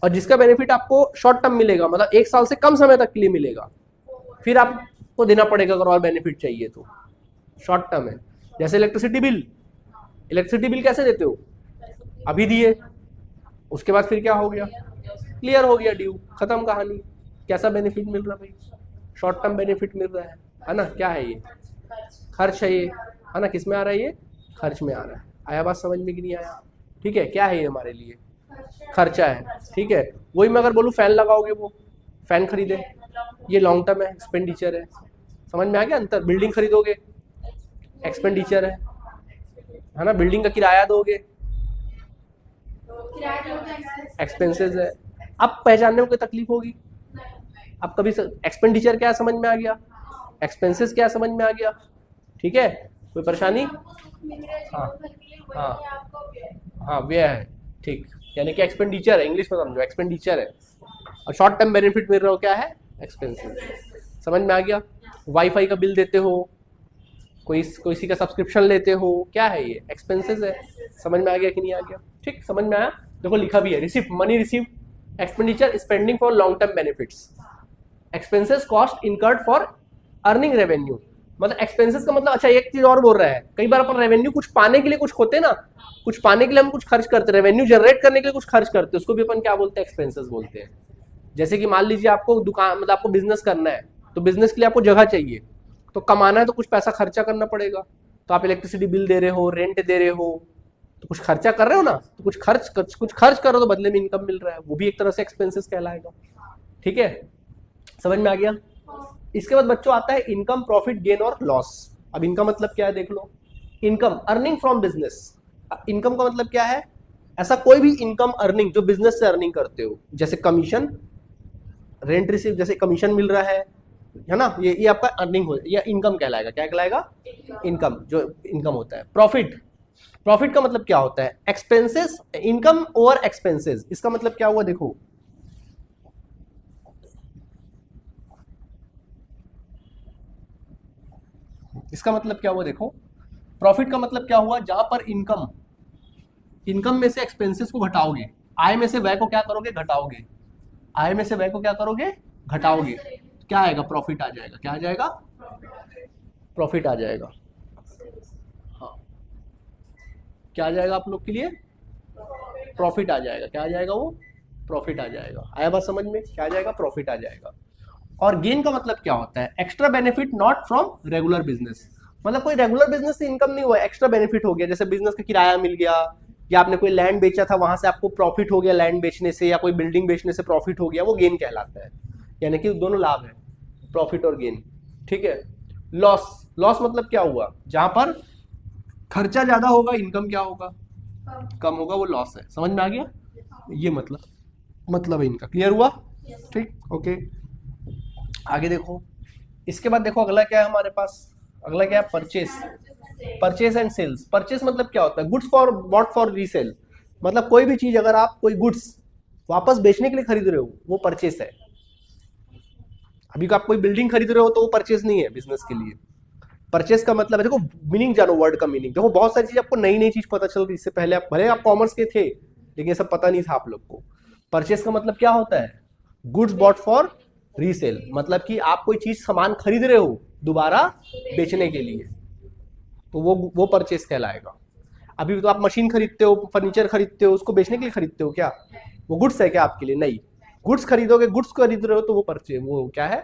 और जिसका बेनिफिट आपको शॉर्ट टर्म मिलेगा, मतलब 1 साल से कम समय तक के लिए मिलेगा, फिर आपको देना पड़ेगा अगर और बेनिफिट चाहिए तो, शॉर्ट टर्म है। जैसे इलेक्ट्रिसिटी बिल, इलेक्ट्रिसिटी बिल कैसे देते हो? अभी दिए, उसके बाद फिर क्या हो गया? क्लियर हो गया ड्यू, खत्म कहानी। कैसा बेनिफिट मिल रहा है भाई? शॉर्ट टर्म बेनिफिट मिल रहा है। है ना, क्या है ये, खर्च है ये, है ना, किस में आ रहा है ये, खर्च में आ रहा है। आया बात समझ में कि नहीं आया? ठीक है, क्या है ये हमारे लिए, खर्चा है। ठीक है, वही मैं अगर बोलूँ फैन लगाओगे, वो फैन खरीदे, ये लॉन्ग टर्म है, एक्सपेंडिचर है। समझ में आ गया अंतर? बिल्डिंग खरीदोगे, एक्सपेंडिचर है ना, बिल्डिंग का किराया दोगे, एक्सपेंसेस है। अब पहचानने में कोई तकलीफ होगी? अब कभी एक्सपेंडिचर क्या समझ में आ गया, एक्सपेंसेस क्या समझ में आ गया? ठीक है, कोई परेशानी? हाँ हाँ हाँ, व्यय है। ठीक, यानी कि एक्सपेंडिचर है, इंग्लिश में समझो, एक्सपेंडिचर है। और शॉर्ट टर्म बेनिफिट मिल रहा हो, क्या है, एक्सपेंसेस। समझ में आ गया? वाईफाई का बिल देते हो, कोई किसी का सब्सक्रिप्शन लेते हो, क्या है ये, एक्सपेंसेस है। समझ में आ गया कि नहीं आ गया? ठीक, समझ में आया? देखो लिखा भी है, receive money, receive expenditure spending for long term benefits, expenses cost incurred for earning revenue. मतलब एक्सपेंसेस का मतलब, अच्छा एक चीज और बोल रहा है, कई बार अपन रेवेन्यू कुछ पाने के लिए कुछ होते ना, कुछ पाने के लिए हम कुछ खर्च करते, रेवेन्यू जनरेट करने के लिए कुछ खर्च करते, उसको भी अपन क्या बोलते हैं, एक्सपेंसेस बोलते हैं। जैसे कि मान लीजिए आपको दुकान, मतलब आपको बिजनेस करना है, तो बिजनेस के लिए आपको जगह चाहिए, तो कमाना है तो कुछ पैसा खर्चा करना पड़ेगा। तो आप इलेक्ट्रिसिटी बिल दे रहे हो, रेंट दे रहे हो, तो कुछ खर्चा कर रहे हो ना, तो कुछ खर्च करो तो बदले में इनकम मिल रहा है, वो भी एक तरह से एक्सपेंसेस कहलाएगा। ठीक है, समझ में आ गया? इसके बाद बच्चों आता है इनकम, प्रॉफिट, गेन और लॉस। अब इनका मतलब क्या है देख लो, income earning from business. Income का मतलब क्या है, ऐसा कोई भी इनकम अर्निंग जो बिजनेस से अर्निंग करते हो, जैसे कमीशन, रेंट रिसीव, जैसे कमीशन मिल रहा है ना, ये आपका अर्निंग हो, ये इनकम कहलाएगा। क्या कहलाएगा? इनकम, जो इनकम होता है। प्रॉफिट, प्रॉफिट का मतलब क्या होता है, एक्सपेंसेस, इनकम ओवर एक्सपेंसेस। इसका मतलब क्या हुआ देखो, इसका मतलब क्या हुआ देखो, प्रॉफिट का मतलब क्या हुआ, जहां पर इनकम में से एक्सपेंसेस को घटाओगे, आय में से व्यय को क्या करोगे, घटाओगे, आय में से व्यय को क्या करोगे, घटाओगे, क्या आएगा, प्रॉफिट आ जाएगा। क्या आ जाएगा? प्रॉफिट आ जाएगा। हाँ, क्या आ जाएगा आप लोग के लिए, प्रॉफिट आ जाएगा। क्या आ जाएगा वो, प्रॉफिट आ जाएगा। आया बात समझ में? क्या आ जाएगा, प्रॉफिट आ जाएगा। और गेन का मतलब क्या होता है, extra benefit not from regular business. मतलब कोई रेगुलर बिजनेस से इनकम नहीं हुआ, एक्स्ट्रा बेनिफिट हो गया, जैसे बिजनेस का किराया मिल गया, या आपने कोई लैंड बेचा था, वहां से आपको प्रॉफिट हो गया लैंड बेचने से, या कोई बिल्डिंग बेचने से प्रॉफिट हो गया, वो गेन कहलाता है। यानी कि दोनों लाभ है, प्रॉफिट और गेन। ठीक है, लॉस, लॉस मतलब क्या हुआ, जहां पर खर्चा ज्यादा होगा, इनकम क्या होगा, कम होगा, वो लॉस है। समझ में आ गया? ये मतलब है इनका। क्लियर हुआ? ठीक, ओके। आगे देखो, इसके बाद देखो अगला क्या है हमारे पास, अगला क्या है, purchase, purchase and sales. Purchase मतलब क्या होता है, goods for bought for resale. मतलब कोई भी चीज अगर आप कोई गुड्स वापस बेचने के लिए खरीद रहे हो, वो परचेस है। अभी आप कोई बिल्डिंग खरीद रहे हो तो वो परचेस नहीं है बिजनेस के लिए। परचेस का मतलब है, देखो मीनिंग जानो, वर्ड का मीनिंग देखो, बहुत सारी चीज आपको नई नई चीज पता चल रही, इससे पहले आप भले आप कॉमर्स के थे लेकिन ये सब पता नहीं था आप लोग को। परचेस का मतलब क्या होता है, गुड्स बॉट फॉर रीसेल, मतलब कि आप कोई चीज सामान खरीद रहे हो दोबारा बेचने के लिए, तो वो परचेस कहलाएगा। अभी तो आप मशीन खरीदते हो, फर्नीचर खरीदते हो, उसको बेचने के लिए खरीदते हो क्या, वो गुड्स है क्या आपके लिए, नहीं। गुड्स खरीदोगे, गुड्स खरीद रहे हो तो वो क्या है,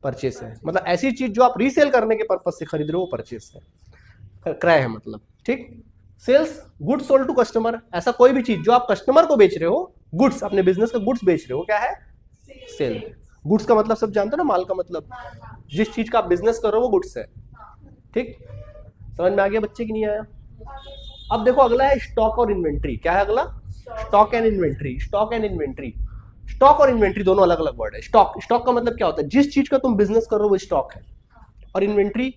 परचेस है। मतलब ऐसी चीज जो आप रीसेल करने के पर्पज से खरीद रहे हो, वो परचेस है, क्रय है मतलब। ठीक, sales, goods sold to customer. ऐसा कोई भी चीज जो आप कस्टमर को बेच रहे हो, गुड्स, अपने बिजनेस का गुड्स बेच रहे हो, क्या है, सेल। गुड्स का मतलब सब जानते हो ना, माल का मतलब, जिस चीज का आप बिजनेस कर रहे हो वो गुड्स है। ठीक, समझ में आ गया बच्चे की नहीं आया? अब देखो अगला है स्टॉक और इन्वेंट्री। क्या है अगला, stock and inventory. Stock and inventory, stock और इन्वेंट्री दोनों अलग अलग वर्ड है। स्टॉक का मतलब क्या होता है, जिस चीज का तुम बिजनेस कर रहे हो वो स्टॉक है, और इन्वेंट्री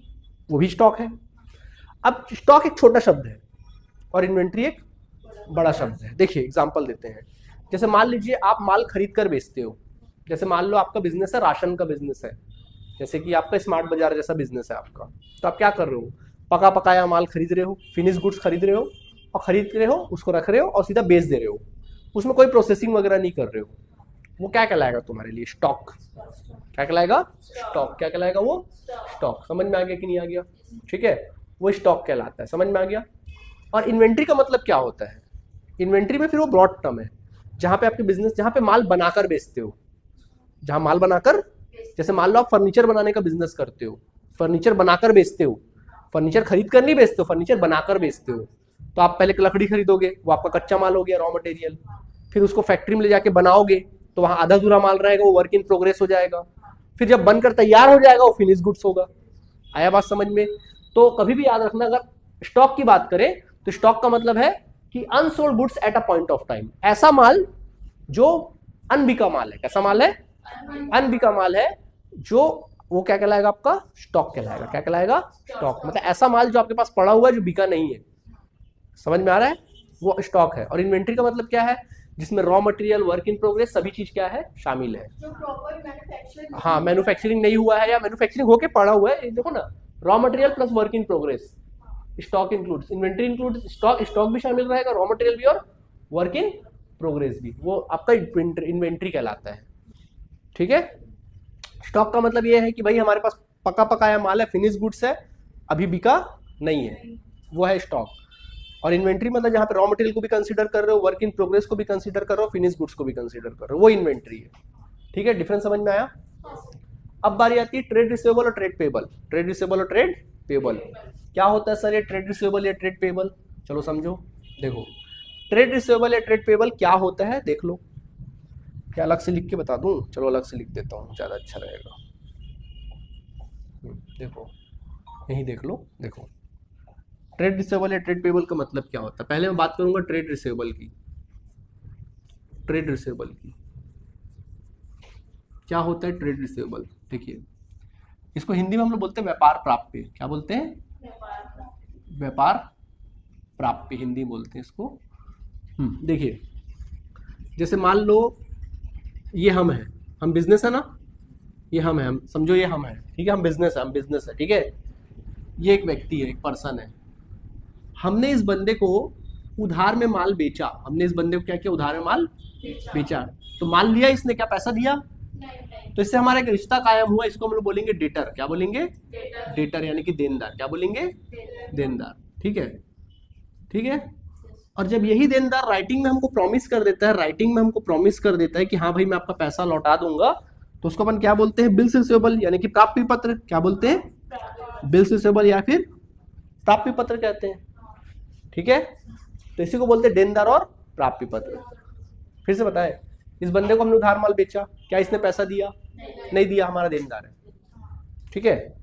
वो भी स्टॉक है। अब स्टॉक एक छोटा शब्द है और इन्वेंट्री एक बड़ा शब्द है। देखिए एग्जांपल देते हैं, जैसे मान लीजिए आप माल खरीद कर बेचते हो, जैसे मान लो आपका बिजनेस है, राशन का बिजनेस है, जैसे कि आपका स्मार्ट बाजार जैसा बिजनेस है आपका, तो आप क्या कर रहे हो, पका पकाया माल खरीद रहे हो, फिनिश गुड्स खरीद रहे हो, और खरीद रहे हो, उसको रख रहे हो और सीधा बेच दे रहे हो, उसमें कोई प्रोसेसिंग वगैरह नहीं कर रहे हो, वो क्या कहलाएगा तुम्हारे लिए, स्टॉक। क्या कहलाएगा, स्टॉक। क्या कहलाएगा वो, स्टॉक। समझ में आ गया कि नहीं आ गया? ठीक है, वो स्टॉक कहलाता है। समझ में आ गया? और इन्वेंट्री का मतलब क्या होता है, इन्वेंट्री में फिर वो ब्रॉड टर्म है, जहां पे आपके बिजनेस, जहां पे माल बनाकर बेचते हो, जहां माल बनाकर, जैसे मान लो आप फर्नीचर बनाने का बिजनेस करते हो, फर्नीचर बनाकर बेचते हो, फर्नीचर खरीद कर नहीं बेचते हो, फर्नीचर बनाकर बेचते हो। तो आप पहले लकड़ी खरीदोगे, वो आपका कच्चा माल हो गया, रॉ मटेरियल। फिर उसको फैक्ट्री में ले जाके बनाओगे तो वहां आधा अधूरा माल रहेगा, वो वर्क इन प्रोग्रेस हो जाएगा। फिर जब बनकर तैयार हो जाएगा वो फिनिश गुड्स होगा। आया बात समझ में? तो कभी भी याद रखना, अगर स्टॉक की बात करें तो स्टॉक का मतलब है कि unsold goods at a point of time, ऐसा माल जो अनबिका माल है। कैसा माल है? अनबिका माल है, जो वो क्या कहलाएगा? आपका स्टॉक कहलाएगा। क्या कहलाएगा? स्टॉक। मतलब ऐसा माल जो आपके पास पड़ा हुआ है जो बिका नहीं है। समझ में आ रहा है? वो स्टॉक है। और इन्वेंट्री का मतलब क्या है? जिसमें raw material, work in progress, सभी चीज क्या है? शामिल है। जो प्रॉपर मैन्युफैक्चरिंग, हाँ, मैन्युफैक्चरिंग नहीं हुआ है या मैन्युफैक्चरिंग होके पड़ा हुआ है, देखो ना, raw material plus work in progress. Stock includes, inventory includes stock, stock भी शामिल रहेगा, रॉ मटेरियल भी और वर्क इन प्रोग्रेस भी। वो आपका इन्वेंट्री कहलाता है। ठीक है? स्टॉक का मतलब ये है कि भाई हमारे पास पका पकाया माल है, फिनिश गुड्स है, अभी बिका नहीं है, वो है स्टॉक। और इन्वेंट्री मतलब जहां पे रॉ मटेरियल को भी कंसीडर कर रहे हो, वर्क इन प्रोग्रेस को भी कंसीडर कर रहे हो, फिनिश गुड्स को भी कंसीडर कर रहे हो, वो इन्वेंट्री है। ठीक है? डिफरेंस समझ में आया? अब बारी आती है ट्रेड रिसीवेबल और ट्रेड पेबल। ट्रेड रिसीवेबल और ट्रेड पेबल क्या होता है सर? ये ट्रेड रिसीवेबल या ट्रेड पेबल, चलो समझो। देखो, ट्रेड रिसीवेबल या ट्रेड पेबल क्या होता है देख लो। क्या अलग से लिख के बता दूं? चलो अलग से लिख देता हूँ, ज़्यादा अच्छा रहेगा। देखो, यही देख लो। देखो, ट्रेड रिसीवेबल या ट्रेड पेबल का मतलब क्या होता है? पहले मैं बात करूंगा ट्रेड रिसीवेबल की। ट्रेड रिसीवेबल की क्या होता है? ट्रेड रिसीवेबल देखिए, इसको हिंदी में हम लोग बोलते हैं व्यापार प्राप्य। क्या बोलते हैं? व्यापार प्राप्य, हिंदी बोलते हैं इसको। देखिए, जैसे मान लो ये हम है, हम बिजनेस है ना, ये हम है, हम समझो ये हम है, ठीक है, हम बिजनेस है, हम बिजनेस है, ठीक है। ये एक व्यक्ति है, एक पर्सन है। हमने इस बंदे को उधार में माल बेचा, हमने इस बंदे को क्या किया? उधार में माल बेचा। तो माल लिया इसने, क्या पैसा दिया? तो इससे हमारा एक रिश्ता कायम हुआ, इसको हम लोग बोलेंगे डेटर। क्या बोलेंगे? डेटर, यानी कि देनदार। क्या बोलेंगे? देनदार। ठीक है? ठीक है। और जब यही देनदार राइटिंग में हमको प्रॉमिस कर देता है, राइटिंग में हमको प्रॉमिस कर देता है कि हाँ भाई मैं आपका पैसा लौटा दूंगा, तो उसको अपन क्या बोलते हैं? बिल्स रिसीवेबल, यानी कि प्राप्ति पत्र। क्या बोलते हैं? बिल्स रिसीवेबल या फिर प्राप्ति पत्र कहते हैं। ठीक है? तो इसी को बोलते हैं देनदार और प्राप्ति पत्र। फिर से बताए, इस बंदे को हमने उधार माल बेचा, क्या इसने पैसा दिया? नहीं दिया, हमारा देनदार है। ठीक है?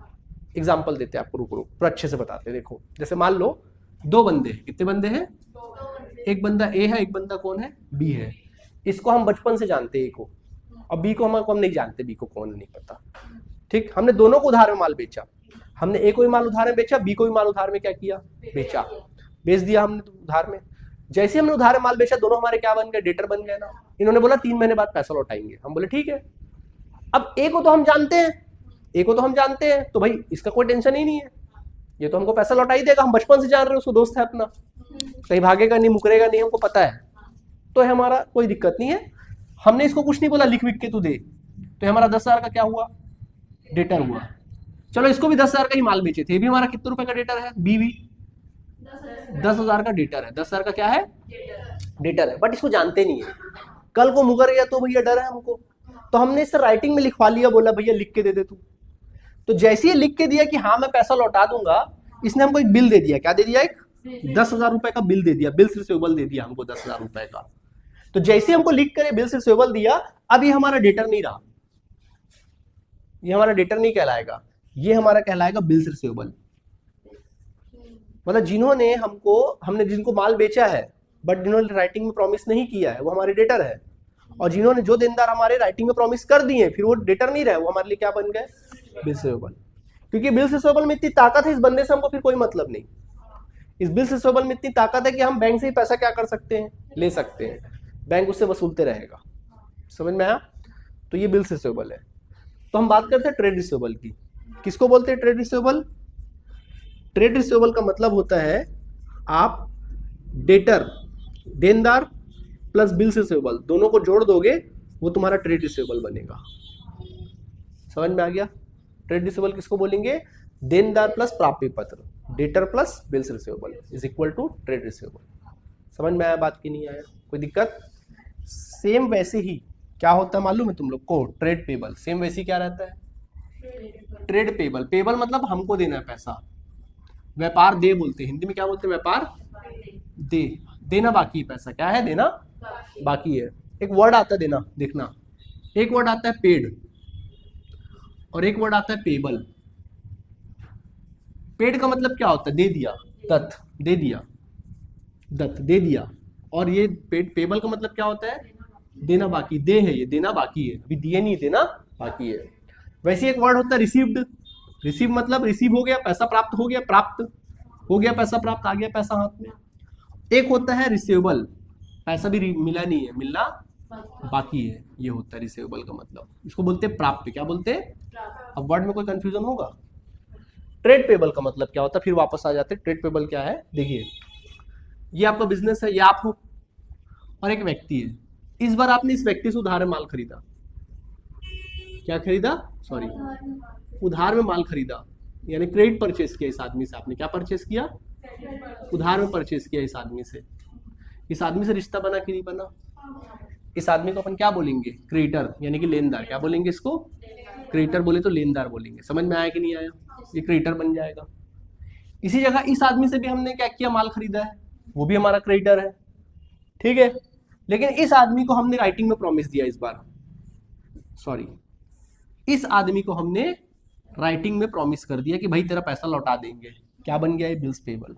एग्जाम्पल देते हैं आपको, रुको रुको पर अच्छे से बताते हैं। देखो, जैसे मान लो दो बंदे, कितने बंदे हैं? एक बंदा ए है, एक बंदा कौन है? बी है। इसको हम बचपन से जानते हैं, ए को, और बी को हम नहीं जानते, बी को कौन नहीं पता। ठीक, हमने दोनों को उधार में माल बेचा, हमने ए को भी माल उधार में बेचा, बी को भी माल उधार में क्या किया? बेचा, बेच दिया हमने उधार में। जैसे हमने उधार में माल बेचा, दोनों हमारे क्या बन गए? डेटर बन गए ना। इन्होंने बोला 3 महीने बाद पैसा लौटाएंगे, हम बोले ठीक है। अब ए को तो हम जानते हैं, ए को तो हम जानते हैं, तो भाई इसका कोई टेंशन ही नहीं है, ये तो हमको पैसा लौटा ही देगा, हम बचपन से जान रहे हैं, उसको दोस्त है अपना, कहीं भागेगा नहीं, मुकरेगा नहीं, हमको पता है, तो हमारा कोई दिक्कत नहीं है। हमने इसको कुछ नहीं बोला लिख विक के तू दे, तो हमारा 10,000 का क्या हुआ? डेटर हुआ। चलो इसको भी 10,000 का ही माल बेचे थे, ये भी हमारा कितने रुपए का डेटर है? बी भी 10,000 का डेटर है। 10,000 का क्या है? डेटर है। बट इसको जानते नहीं है, कल को मुकर गया तो भैया डर है हमको, तो हमने इससे राइटिंग में लिखवा लिया, बोला भैया लिख के दे दे तू। तो जैसे ही लिख के दिया कि हाँ मैं पैसा लौटा दूंगा, इसने हमको एक बिल दे दिया। क्या दे दिया? एक 10,000 रुपए का बिल दे दिया, बिल्स रिसीवेबल दे दिया हमको 10,000 रुपए का। तो जैसे हमको लिख कर बिल्स रिसीवेबल दिया, अब ये हमारा डेटर नहीं रहा, ये हमारा डेटर नहीं कहलाएगा, ये हमारा कहलाएगा बिल्स रिसीवेबल। मतलब जिन्होंने हमको, हमने जिनको माल बेचा है बट जिन्होंने राइटिंग में प्रॉमिस नहीं किया है, वो हमारे डेटर है। और जिन्होंने, जो देनदार हमारे राइटिंग में प्रॉमिस कर दिए फिर वो डेटर नहीं रहे, वो हमारे लिए क्या बन गए? Bills receivable. क्योंकि बिल्स रिसीवेबल में इतनी ताकत है, इस बंदे से हमको फिर कोई मतलब नहीं। इस बिल्स रिसीवेबल में इतनी ताकत है कि हम बैंक से ही पैसा क्या कर सकते हैं? ले सकते हैं, बैंक उससे वसूलते रहेगा। समझ में आया? तो ये बिल्स रिसीवेबल है। तो हम बात करते हैं ट्रेड रिसीवेबल की। किसको बोलते हैं ट्रेड रिसीवेबल? ट्रेड रिसीवेबल का मतलब होता है आप डेटर, देनदार प्लस बिल्स रिसीवेबल दोनों को जोड़ दोगे, वो तुम्हारा ट्रेड रिसीवेबल बनेगा। समझ में आ गया? ट्रेड रिसीवेबल किसको बोलेंगे? देनदार प्लस प्राप्य पत्र, debtor plus bills receivable is equal to trade receivable. समझ में आया बात की नहीं आया? कोई दिक्कत? सेम वैसे ही क्या होता है मालूम है तुम लोग को? ट्रेड पेबल सेम वैसे ही क्या रहता है? ट्रेड पेबल, पेबल मतलब हमको देना है पैसा। व्यापार दे बोलते हैं, हिंदी में क्या बोलते हैं, व्यापार दे, देना बाकी है पैसा, क्या है, देना बाकी है। एक वर्ड आता है देना, देखना, एक वर्ड आता है पेड और एक वर्ड आता है पेबल। पेड का मतलब क्या होता है, दे दिया, दत्त, दे दिया, दत्त दे दिया। और ये पेबल का मतलब क्या होता है, देना बाकी, दे है ये, देना बाकी है, अभी दिए नहीं, देना बाकी है। वैसे एक वर्ड होता है रिसीव्ड, रिसीव मतलब रिसीव हो गया, पैसा प्राप्त हो गया, प्राप्त हो गया पैसा, प्राप्त आ गया पैसा हाथ में। एक होता है रिसीवेबल, पैसा भी मिला नहीं है, मिलना बाकी है, ये होता है रिसीवेबल का मतलब, इसको बोलते हैं प्राप्त, क्या बोलते हैं। अब वर्ड में कोई कंफ्यूजन होगा। ट्रेड पेबल का मतलब क्या होता है, फिर वापस आ जाते हैं, ट्रेड पेबल क्या है, देखिए ये आपका बिजनेस है, ये आप हो और एक व्यक्ति है। इस बार आपने इस व्यक्ति से उधार में माल खरीदा, क्या खरीदा, सॉरी, उधार में माल खरीदा, यानी क्रेडिट परचेस किया इस आदमी से, आपने क्या परचेस किया, उधार में परचेस किया इस आदमी से। इस आदमी से रिश्ता बना कि नहीं बना, इस आदमी को अपन क्या बोलेंगे, क्रेडिटर, यानी कि लेनदार, क्या बोलेंगे इसको, क्रेडिटर बोले तो लेनदार बोलेंगे। समझ में आया कि नहीं आया, ये क्रेडिटर बन जाएगा। इसी जगह इस आदमी से भी हमने क्या किया, माल खरीदा है, वो भी हमारा क्रेडिटर है, ठीक है। लेकिन इस आदमी को हमने राइटिंग में प्रॉमिस दिया इस बार, सॉरी, इस आदमी को हमने राइटिंग में प्रॉमिस कर दिया कि भाई तेरा पैसा लौटा देंगे, क्या बन गया, ये बिल्स पेबल।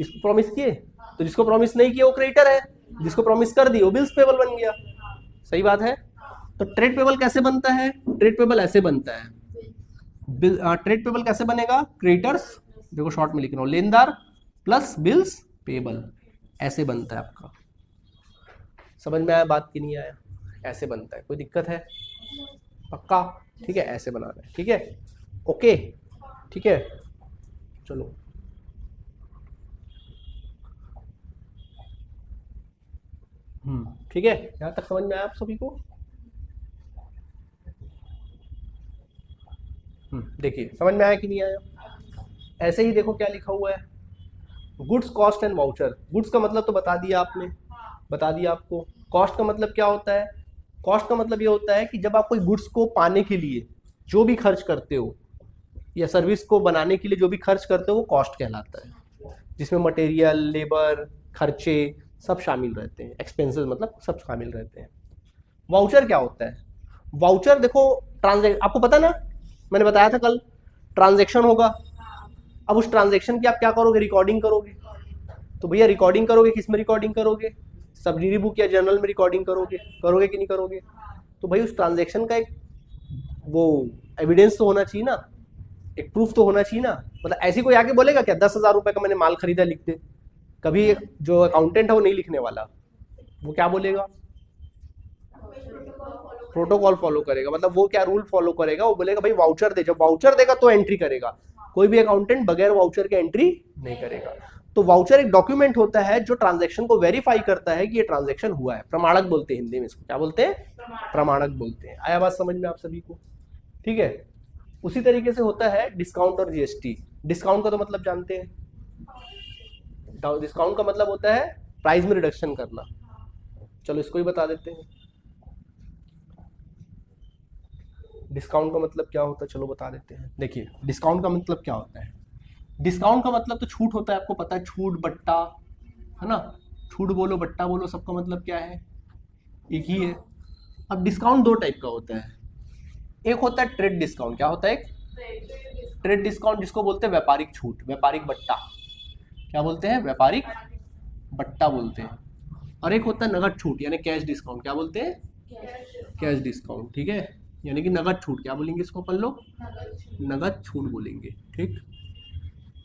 इसको प्रॉमिस किए, तो जिसको प्रॉमिस नहीं किया वो क्रेडिटर है, जिसको प्रॉमिस कर दी वो बिल्स पेबल बन गया। सही बात है। तो ट्रेड पेबल कैसे बनता है, ट्रेड पेबल ऐसे बनता है, ट्रेड पेबल कैसे बनेगा, क्रेडिटर्स, देखो शॉर्ट में लिख रहा हूं, लेनदार प्लस बिल्स पेबल, ऐसे बनता है आपका। समझ में आया बात कि नहीं आया, ऐसे बनता है, कोई दिक्कत है, पक्का, ठीक है, ऐसे बनाना है, ठीक है, ओके, ठीक है, चलो। ठीक है, यहां तक समझ में आया आप सभी को। देखिए समझ में आया कि नहीं आया। ऐसे ही देखो क्या लिखा हुआ है, goods cost and voucher. Goods का मतलब तो बता दिया आपने, बता दिया आपको। कॉस्ट का मतलब क्या होता है, कॉस्ट का मतलब ये होता है कि जब आप कोई गुड्स को पाने के लिए जो भी खर्च करते हो या सर्विस को बनाने के लिए जो भी खर्च करते हो वो कॉस्ट कहलाता है, जिसमें मटेरियल, लेबर, खर्चे सब शामिल रहते हैं, एक्सपेंसेस मतलब सब शामिल रहते हैं। वाउचर क्या होता है, वाउचर देखो ट्रांजैक्शन, आपको पता ना, मैंने बताया था कल, ट्रांजैक्शन होगा। अब उस ट्रांजैक्शन की आप क्या करोगे, रिकॉर्डिंग करोगे। तो भैया रिकॉर्डिंग करोगे, किस में रिकॉर्डिंग करोगे, सब्सिडरी बुक या जर्नल में रिकॉर्डिंग करोगे, करोगे कि नहीं करोगे। तो भाई उस ट्रांजैक्शन का एक वो एविडेंस तो होना चाहिए ना, एक प्रूफ तो होना चाहिए ना। मतलब ऐसी कोई आके बोलेगा क्या 10,000 रुपए का मैंने माल खरीदा लिख दे, कभी जो अकाउंटेंट है वो नहीं लिखने वाला, वो क्या बोलेगा, प्रोटोकॉल फॉलो करेगा। मतलब वो क्या रूल फॉलो करेगा, वो बोलेगा भाई वाउचर दे, जब वाउचर देगा तो एंट्री करेगा, कोई भी अकाउंटेंट बगैर वाउचर के एंट्री नहीं करेगा। तो वाउचर एक डॉक्यूमेंट होता है जो ट्रांजैक्शन को वेरीफाई करता है कि ये ट्रांजैक्शन हुआ है, प्रमाणक बोलते हैं हिंदी में इसको, क्या बोलते हैं, प्रमाणक बोलते हैं। आया बात समझ में आप सभी को, ठीक है। उसी तरीके से होता है डिस्काउंट और जीएसटी। डिस्काउंट का तो मतलब जानते हैं, डिस्काउंट का मतलब होता है प्राइस में रिडक्शन करना। चलो इसको ही बता देते हैं, डिस्काउंट का मतलब क्या होता है, चलो बता देते हैं। देखिए डिस्काउंट का मतलब क्या होता है, डिस्काउंट का मतलब तो छूट होता है, आपको पता है, छूट बट्टा है ना, छूट बोलो बट्टा बोलो, सबका मतलब क्या है, एक ही है। अब डिस्काउंट दो टाइप का होता है, एक होता है ट्रेड डिस्काउंट, क्या होता है, एक ट्रेड डिस्काउंट जिसको बोलते हैं व्यापारिक छूट, व्यापारिक बट्टा, क्या बोलते हैं, व्यापारिक बट्टा बोलते हैं। और एक होता है नगद छूट यानी कैश डिस्काउंट, क्या बोलते हैं, कैश डिस्काउंट, ठीक है, यानी कि नगद छूट, क्या बोलेंगे इसको अपन लोग, नगद छूट बोलेंगे, ठीक,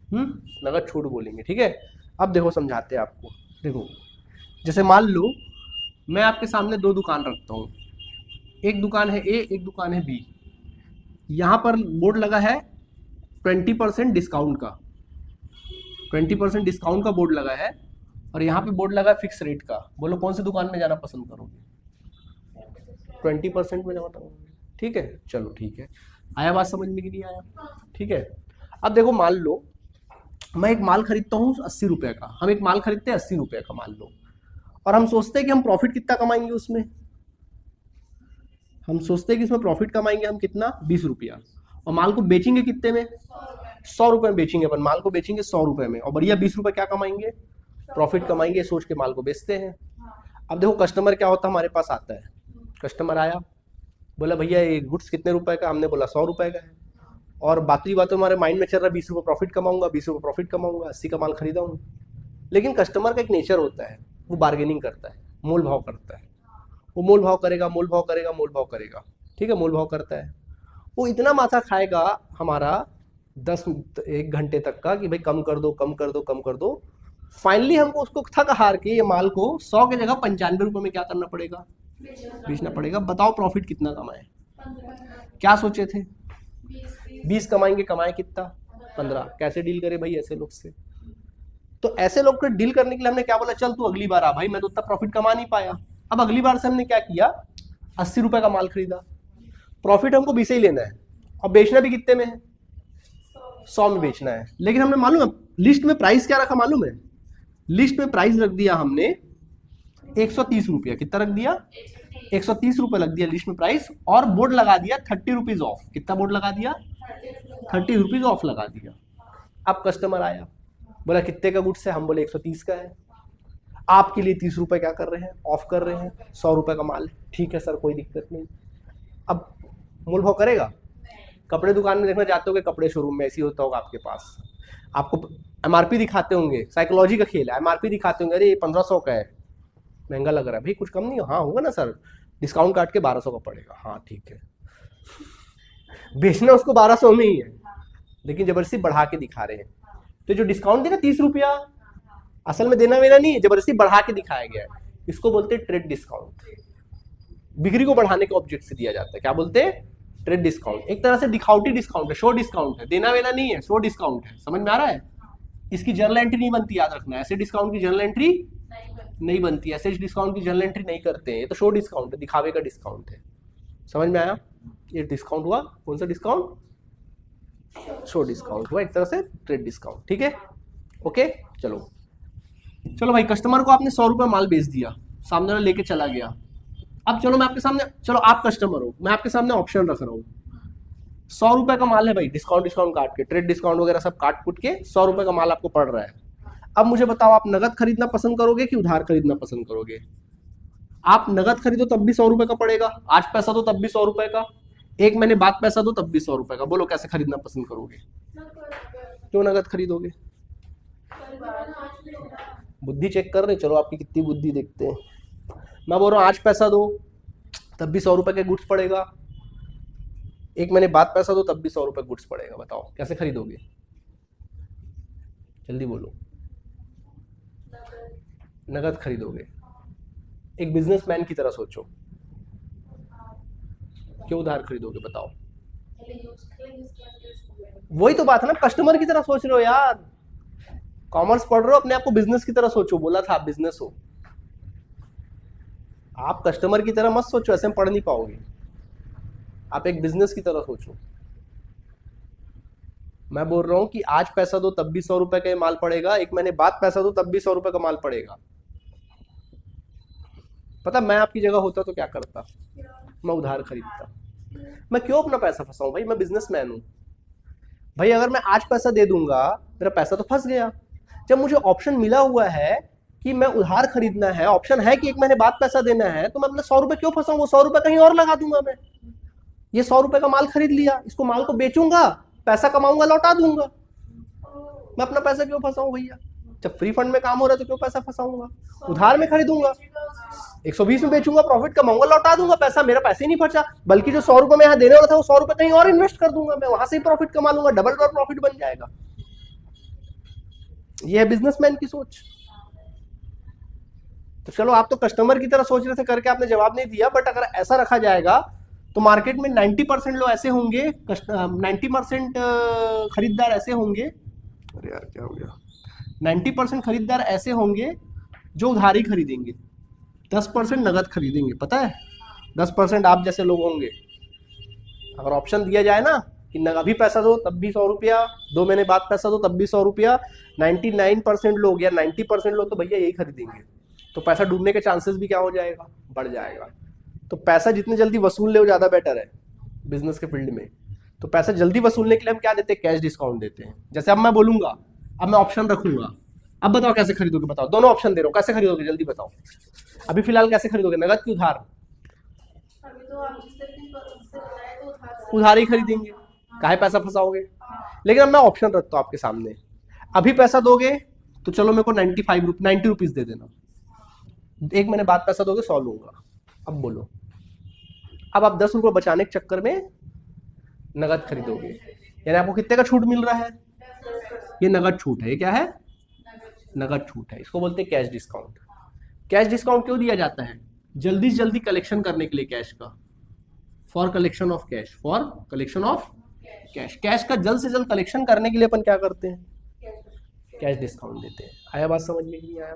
नगद छूट बोलेंगे, ठीक है। अब देखो समझाते हैं आपको, देखो जैसे मान लो मैं आपके सामने दो दुकान रखता हूँ, एक दुकान है ए, एक दुकान है बी। यहाँ पर बोर्ड लगा है 20% डिस्काउंट का, 20% डिस्काउंट का बोर्ड लगा है, और यहाँ पे बोर्ड लगा है फिक्स रेट का। बोलो कौन सी दुकान में जाना पसंद करोगे, 20% में जाना करोगे, ठीक है, चलो ठीक है। आया बात समझ में कि नहीं आया, ठीक है। अब देखो मान लो मैं एक माल खरीदता हूँ 80 रुपए का, हम एक माल खरीदते हैं 80 रुपए का मान लो, और हम सोचते हैं कि हम प्रॉफिट कितना कमाएंगे उसमें, हम सोचते हैं कि इसमें प्रॉफिट कमाएंगे हम कितना, 20 रुपया, और माल को बेचेंगे कितने में, 100 रुपए में बेचेंगे अपन, माल को बेचेंगे 100 रुपए में, और बढ़िया 20 रुपए क्या कमाएंगे, प्रॉफिट कमाएंगे, सोच के माल को बेचते हैं। अब देखो कस्टमर क्या होता है, हमारे पास आता है, कस्टमर आया, बोला भैया ये गुड्स कितने रुपए का, हमने बोला 100 रुपए का है, और बाकी बातों हमारे माइंड में चल रहा है 20 रुपये प्रॉफिट कमाऊंगा, 20 रुपये प्रॉफिट कमाऊंगा, 80 का माल खरीदाऊंगा। लेकिन कस्टमर का एक नेचर होता है, वो बार्गेनिंग करता है, मोल भाव करता है, वो मोल भाव करेगा, मोल भाव करेगा, मोल भाव करेगा, ठीक है, मोल भाव करता है। वो इतना माथा खाएगा हमारा 1 घंटे तक का कि भाई कम कर दो, कम कर दो, कम कर दो। फाइनली हमको उसको थक हार के ये माल को 100 की जगह 95 रुपये में क्या करना पड़ेगा, बेचना पड़ेगा। बताओ प्रॉफिट कितना कमाए, क्या सोचे थे 20 कमाएंगे, कमाए कितना 15। कैसे डील करे भाई ऐसे लोग से। तो ऐसे लोग को डील करने के लिए हमने क्या बोला, चल तू अगली बार आ भाई, मैं तो उतना प्रॉफिट कमा नहीं पाया। अब अगली बार से हमने क्या किया, 80 रुपए का माल खरीदा, प्रॉफिट हमको 20 ही लेना है, और बेचना भी कितने में है, 100 में बेचना है। लेकिन हमने मालूम है लिस्ट में प्राइस क्या रखा, मालूम है लिस्ट में प्राइस रख दिया हमने 130 रुपया। कितना रख दिया, 130 रुपये लग दिया लिस्ट में प्राइस, और बोर्ड लगा दिया 30 रुपीज ऑफ। कितना बोर्ड लगा दिया, 30 रुपीज ऑफ लगा दिया। अब कस्टमर आया, बोला कितने का गुड्स है, हम बोले 130 का है, आपके लिए 30 रुपए क्या कर रहे हैं, ऑफ कर रहे हैं, 100 रुपए का माल। ठीक है सर कोई दिक्कत नहीं। अब मूल भाव करेगा। कपड़े दुकान में देखना जाते होंगे, कपड़े शोरूम में ऐसी होता होगा आपके पास, आपको एमआरपी दिखाते होंगे, साइकोलॉजी का खेल है, एमआरपी दिखाते होंगे, अरे ये 1500 का है, महंगा लग रहा है भाई, कुछ कम नहीं हो, हाँ होगा ना सर, डिस्काउंट काट के 1200 का पड़ेगा, हाँ ठीक है। बेचना उसको 1200 में ही है, लेकिन जबरदस्ती बढ़ा के दिखा रहे हैं। तो जो डिस्काउंट देगा 30 रुपया, असल में देना मेरा नहीं है, जबरदस्ती बढ़ा के दिखाया गया है, इसको बोलते हैं ट्रेड डिस्काउंट। बिक्री को बढ़ाने के ऑब्जेक्ट से दिया जाता है, क्या बोलते हैं, ट्रेड डिस्काउंट। एक तरह से दिखावटी डिस्काउंट है, शो डिस्काउंट है, देना वेना नहीं है, शो डिस्काउंट है। समझ में आ रहा है। इसकी जर्नल एंट्री नहीं बनती, याद रखना, ऐसे डिस्काउंट की जर्नल एंट्री नहीं बनती, ऐसे डिस्काउंट की जर्नल एंट्री नहीं करते हैं, ये तो शो डिस्काउंट है, दिखावे का डिस्काउंट है। समझ में आया। ये डिस्काउंट हुआ, कौन सा डिस्काउंट, शो डिस्काउंट हुआ, एक तरह से ट्रेड डिस्काउंट। ठीक है, ओके। चलो चलो भाई, कस्टमर को आपने 100 रुपये माल बेच दिया, सामने वाला लेके चला गया। अब चलो मैं आपके सामने, चलो आप कस्टमर हो, मैं आपके सामने ऑप्शन रख रहा हूँ, 100 रुपए का माल है भाई, डिस्काउंट काट के, ट्रेड डिस्काउंट वगैरह सब काट कुट के 100 रुपए का माल आपको पड़ रहा है। अब मुझे बताओ, आप नगद खरीदना पसंद करोगे कि उधार खरीदना पसंद करोगे। आप नगद खरीदो तब भी 100 रुपए का पड़ेगा, आज पैसा दो तब भी 100 रुपए का, 1 महीने बाद पैसा दो तब भी 100 रुपए का। बोलो कैसे खरीदना पसंद करोगे, क्यों नगद खरीदोगे। बुद्धि चेक कर रहे, चलो आपकी कितनी बुद्धि देखते हैं। मैं बोल रहा हूँ आज पैसा दो तब भी 100 रुपए के गुड्स पड़ेगा, 1 महीने बाद पैसा दो तब भी 100 रुपए गुड्स पड़ेगा। बताओ कैसे खरीदोगे, जल्दी बोलो। नगद खरीदोगे। एक बिजनेसमैन की तरह सोचो, क्यों उधार खरीदोगे बताओ। वही तो बात है ना, कस्टमर की तरह सोच रहे हो यार, कॉमर्स पढ़ रहे हो, अपने आप को बिजनेस की तरह सोचो, बोला था आप बिजनेस हो। आप कस्टमर की तरह मत सोचो, ऐसे में पढ़ नहीं पाओगे, आप एक बिजनेस की तरह सोचो। मैं बोल रहा हूं कि आज पैसा दो तब भी 100 रुपए का माल पड़ेगा, 1 महीने बाद पैसा दो तब भी 100 रुपए का माल पड़ेगा। पता मैं आपकी जगह होता तो क्या करता, मैं उधार खरीदता। मैं क्यों अपना पैसा फंसाऊं भाई, मैं बिजनेसमैन हूं भाई। अगर मैं आज पैसा दे दूंगा, मेरा पैसा तो फंस गया। जब मुझे ऑप्शन मिला हुआ है कि मैं उधार खरीदना है, ऑप्शन है कि 1 महीने बाद पैसा देना है, तो मैं अपने 100 रुपए क्यों फंसाऊं, वो 100 रुपए कहीं और लगा दूंगा। मैं ये 100 रुपए का माल खरीद लिया, इसको माल को बेचूंगा, पैसा कमाऊंगा, लौटा दूंगा। मैं अपना पैसा क्यों फंसाऊं भैया, जब फ्री फंड में काम हो रहा है तो क्यों पैसा फंसाऊंगा। उधार में खरीदूंगा, 120 में बेचूंगा, प्रॉफिट कमाऊंगा, लौटा दूंगा पैसा, मेरा पैसे ही नहीं फंसा। बल्कि जो 100 रुपए में यहाँ देने वाला था, वो 100 रुपए कहीं और इन्वेस्ट कर दूंगा, मैं वहां से ही प्रॉफिट कमा लूंगा, डबल प्रॉफिट बन जाएगा। ये है बिजनेसमैन की सोच। तो चलो आप तो कस्टमर की तरह सोच रहे थे, करके आपने जवाब नहीं दिया, बट अगर ऐसा रखा जाएगा तो मार्केट में 90% लोग ऐसे होंगे, 90% खरीदार ऐसे होंगे, अरे यार क्या हो गया, 90% खरीदार ऐसे होंगे जो उधारी खरीदेंगे, 10% नगद खरीदेंगे। पता है 10% आप जैसे लोग होंगे। अगर ऑप्शन दिया जाए ना कि अभी पैसा दो तब भी 100 रुपया, 2 महीने बाद पैसा दो तब भी 100 रुपया, 99% लोग या 90% लोग तो भैया यही खरीदेंगे। तो पैसा डूबने के चांसेस भी क्या हो जाएगा, बढ़ जाएगा। तो पैसा जितने जल्दी वसूल ले वो ज्यादा बेटर है बिजनेस के फील्ड में। तो पैसा जल्दी वसूलने के लिए हम क्या देते हैं, कैश डिस्काउंट देते हैं। जैसे अब मैं बोलूंगा, अब मैं ऑप्शन रखूंगा, अब बताओ कैसे खरीदोगे, बताओ, दोनों ऑप्शन दे रहा हूँ, कैसे खरीदोगे जल्दी बताओ। अभी फिलहाल कैसे खरीदोगे, नगद की उधार? उधार ही खरीदेंगे, काहे पैसा फंसाओगे। लेकिन अब मैं ऑप्शन रखता हूँ आपके सामने, अभी पैसा दोगे तो चलो मेरे को 90 रुपीज दे देना, 1 महीने बाद पैसा दोगे 100 लूंगा। अब बोलो, अब आप 10 रुपये बचाने के चक्कर में नगद खरीदोगे, यानी आपको कितने का छूट मिल रहा है, ये नगद छूट है। ये क्या है, नगद छूट है, इसको बोलते हैं कैश डिस्काउंट। कैश डिस्काउंट क्यों दिया जाता है, जल्दी से जल्दी कलेक्शन करने के लिए कैश का, for collection of cash, for collection of cash. Cash का जल्द से जल्द कलेक्शन करने के लिए अपन क्या करते हैं, कैश डिस्काउंट देते हैं। आया बात समझ में, नहीं आया?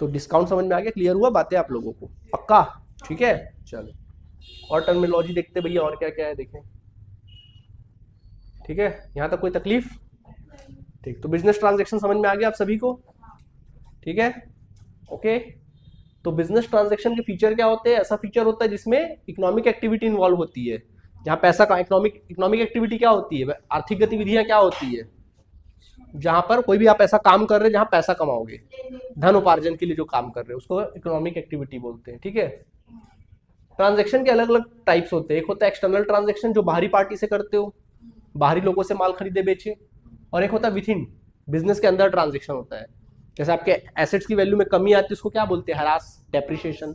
तो डिस्काउंट समझ में आ गया, क्लियर हुआ बातें आप लोगों को, पक्का? ठीक है, चलो और टर्मिनोलॉजी देखते भैया, और क्या क्या है देखें। ठीक है, यहां तक कोई तकलीफ? ठीक, तो बिजनेस ट्रांजैक्शन समझ में आ गया आप सभी को? ठीक है, ओके। तो बिजनेस ट्रांजैक्शन के फीचर क्या होते हैं, ऐसा फीचर होता है जिसमें इकोनॉमिक एक्टिविटी इन्वॉल्व होती है, जहां पैसा का इकोनॉमिक एक्टिविटी क्या होती है, आर्थिक गतिविधियां क्या होती है, जहां पर कोई भी आप ऐसा काम कर रहे हैं जहां पैसा कमाओगे, धन उपार्जन के लिए जो काम कर रहे हैं उसको इकोनॉमिक एक्टिविटी बोलते हैं। ठीक है, ट्रांजैक्शन के अलग अलग टाइप्स होते हैं, एक होता है एक्सटर्नल ट्रांजैक्शन जो बाहरी पार्टी से करते हो, बाहरी लोगों से माल खरीदे बेचे, और एक होता है विथ इन बिजनेस के अंदर ट्रांजैक्शन होता है, जैसे आपके एसेट्स की वैल्यू में कमी आती है उसको क्या बोलते हैं, हरास, डेप्रिसिएशन।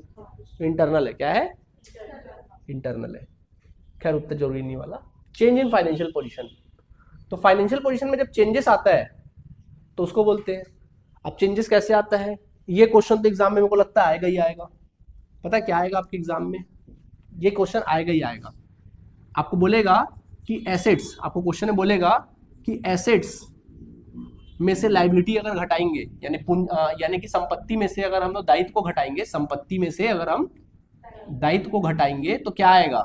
इंटरनल है, क्या है, इंटरनल है, खैर उतना जरूरी नहीं वाला। चेंज इन फाइनेंशियल पोजीशन, तो फाइनेंशियल पोजीशन में जब चेंजेस आता है तो उसको बोलते हैं। अब चेंजेस कैसे आता है, ये क्वेश्चन तो एग्जाम में मेरे को लगता है आएगा ही आएगा। पता है क्या आएगा आपके एग्जाम में, ये क्वेश्चन आएगा ही आएगा। आपको बोलेगा कि एसेट्स, आपको क्वेश्चन में बोलेगा कि एसेट्स में से लायबिलिटी अगर घटाएंगे, यानी कि संपत्ति में से अगर हम लोग दायित्व को घटाएंगे, संपत्ति में से अगर हम दायित्व को घटाएंगे तो क्या आएगा,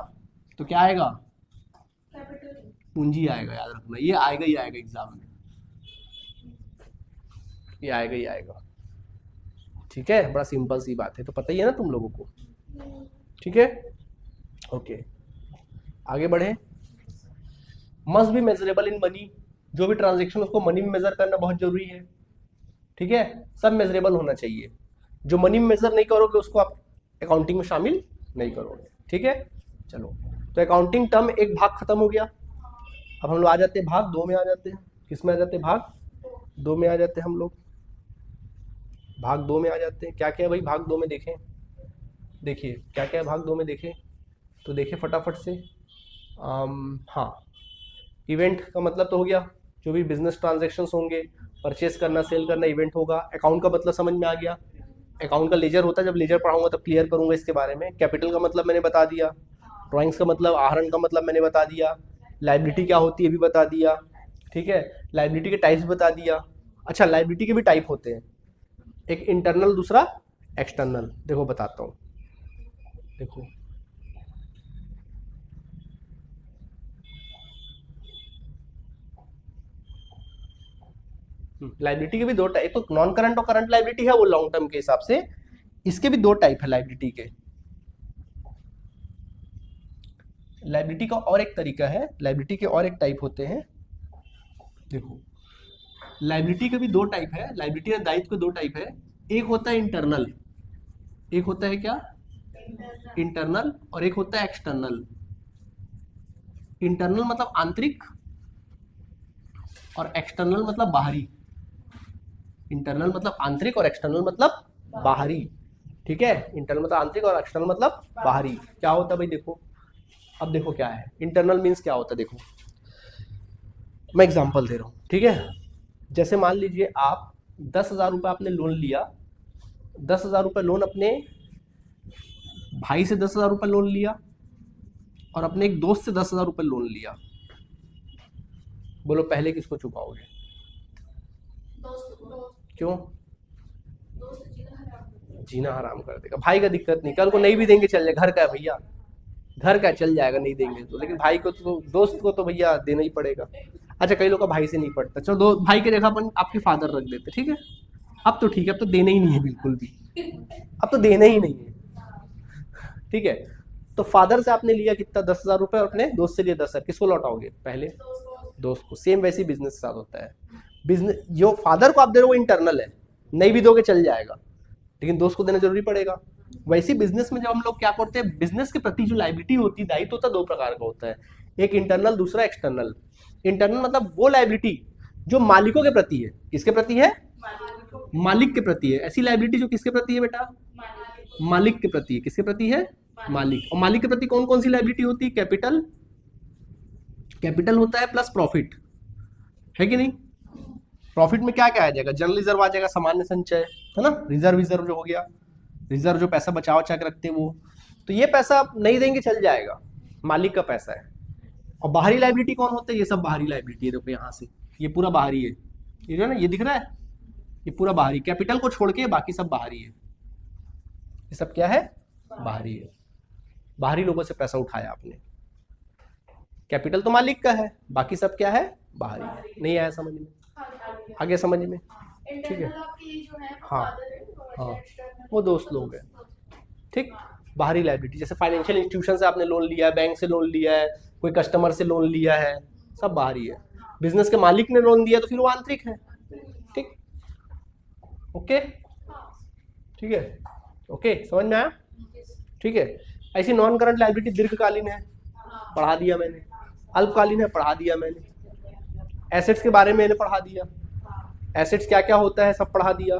तो क्या आएगा, पूंजी आएगा। याद रखना, ये आएगा ही आएगा एग्जाम में, ये आएगा ही आएगा। ठीक है, बड़ा सिंपल सी बात है, तो पता ही है ना तुम लोगों को। ठीक है, ओके, आगे बढ़े। Must be measurable in money, जो भी ट्रांजैक्शन उसको मनी में मेजर करना बहुत जरूरी है। ठीक है, सब मेजरेबल होना चाहिए, जो मनी में मेजर नहीं करोगे उसको आप अकाउंटिंग में शामिल नहीं करोगे। ठीक है, चलो, तो अकाउंटिंग टर्म एक भाग खत्म हो गया। अब हम लोग आ जाते हैं भाग 2 में, आ जाते हैं, किस में आ जाते हैं, भाग 2 में आ जाते हैं हम लोग, भाग 2 में आ जाते हैं। क्या क्या है भाई भाग 2 में, देखें, देखिए क्या क्या है भाग 2 में, देखें तो देखिए फटाफट से। हाँ, इवेंट का मतलब तो हो गया, जो भी बिजनेस ट्रांजैक्शंस होंगे, परचेस करना, सेल करना, इवेंट होगा। अकाउंट का मतलब समझ में आ गया, अकाउंट का लेजर होता है, जब लेजर पढ़ाऊंगा तब क्लियर करूंगा इसके बारे में। कैपिटल का मतलब मैंने बता दिया, ड्राइंग्स का मतलब, आहरण का मतलब मैंने बता दिया, लायबिलिटी क्या होती है भी बता दिया। ठीक है, लायबिलिटी के टाइप्स बता दिया। अच्छा, लायबिलिटी के भी टाइप होते हैं, एक इंटरनल, दूसरा एक्सटर्नल। देखो बताता हूँ, देखो लायबिलिटी के भी 2 टाइप, तो नॉन करंट और करंट लायबिलिटी है वो लॉन्ग टर्म के हिसाब से, इसके भी 2 टाइप है लायबिलिटी के। लायबिलिटी का और एक तरीका है, लायबिलिटी के और एक टाइप होते हैं। देखो, लायबिलिटी के भी 2 टाइप है, लायबिलिटी और दायित्व के 2 टाइप है। एक होता है इंटरनल, एक होता है क्या, इंटरनल, और एक होता है एक्सटर्नल। इंटरनल मतलब आंतरिक और एक्सटर्नल मतलब बाहरी। इंटरनल मतलब आंतरिक और एक्सटर्नल मतलब बाहरी। ठीक है, इंटरनल मतलब आंतरिक और एक्सटर्नल मतलब बाहरी। क्या होता है भाई, देखो, अब देखो क्या है इंटरनल मीन्स क्या होता है। देखो मैं एग्जांपल दे रहा हूँ, ठीक है। जैसे मान लीजिए आप 10,000 रुपये आपने लोन लिया, 10,000 रुपये लोन अपने भाई से 10,000 रुपये लोन लिया, और अपने एक दोस्त से 10,000 रुपये लोन लिया। बोलो पहले किसको चुकाओगे? क्यों? जीना हराम कर देगा। भाई का दिक्कत नहीं, कल को नहीं भी देंगे चल जाएगा, घर का है भैया, घर का चल जाएगा नहीं देंगे तो, लेकिन भाई को तो, दोस्त को तो भैया देना ही पड़ेगा। अच्छा, कई लोग का भाई से नहीं पड़ता, चलो दो भाई के जगह अपन आपके फादर रख देते, ठीक है। अब तो ठीक है, अब तो देना ही नहीं है बिल्कुल भी, अब तो देना ही नहीं है, ठीक है। तो फादर से आपने लिया कितना, 10,000 रुपए, और अपने दोस्त से लिए 10,000, किसको लौटाओगे? पहले दोस्त को। सेम वैसी बिजनेस के साथ होता है। बिजनेस जो फादर को आप दे रहे हो वो इंटरनल है, नहीं भी दोगे चल जाएगा, लेकिन दोस्त को देना जरूरी पड़ेगा। वैसे बिजनेस में जब हम लोग क्या करते हैं, बिजनेस के प्रति जो लायबिलिटी होती है, दायित्व होता है, दो प्रकार का होता है, एक इंटरनल, दूसरा एक्सटर्नल। इंटरनल मतलब वो लायबिलिटी जो मालिकों के प्रति है। किसके प्रति है? मालिक के प्रति है। ऐसी लायबिलिटी जो किसके प्रति है बेटा? मालिक के प्रति है। किसके प्रति है? मालिक। और मालिक के प्रति कौन कौन सी लायबिलिटी होती है? कैपिटल, कैपिटल होता है प्लस प्रॉफिट, है कि नहीं? प्रॉफिट में क्या क्या आ जाएगा? जनरल रिजर्व आ जाएगा, सामान्य संचय, है ना, रिजर्व, रिजर्व जो हो गया, रिजर्व जो पैसा बचा बचा के रखते हैं वो, तो ये पैसा आप नहीं देंगे चल जाएगा, मालिक का पैसा है। और बाहरी लायबिलिटी कौन होते हैं? ये सब बाहरी लायबिलिटी है। देखो यहाँ से ये पूरा बाहरी है, ये जो है ना, ये दिख रहा है, ये पूरा बाहरी, कैपिटल को छोड़ के बाकी सब बाहरी है। ये सब क्या है? बाहरी है। बाहरी लोगों से पैसा उठाया आपने। कैपिटल तो मालिक का है, बाकी सब क्या है? बाहरी है। नहीं आया समझ में? आगे समझ में? ठीक है। हाँ हाँ, वो दोस्त लोग हैं, ठीक। बाहरी लायबिलिटी जैसे फाइनेंशियल इंस्टीट्यूशन से आपने लोन लिया है, बैंक से लोन लिया है, कोई कस्टमर से लोन लिया है, सब बाहरी है। बिजनेस के मालिक ने लोन दिया तो फिर वो आंतरिक है, ठीक। ओके, ठीक है, ओके, समझ में आया? ठीक है। ऐसी नॉन करंट लायबिलिटी दीर्घकालीन है, पढ़ा दिया मैंने। अल्पकालीन है, पढ़ा दिया मैंने। एसेट्स के बारे में मैंने पढ़ा दिया, एसेट्स क्या क्या होता है सब पढ़ा दिया।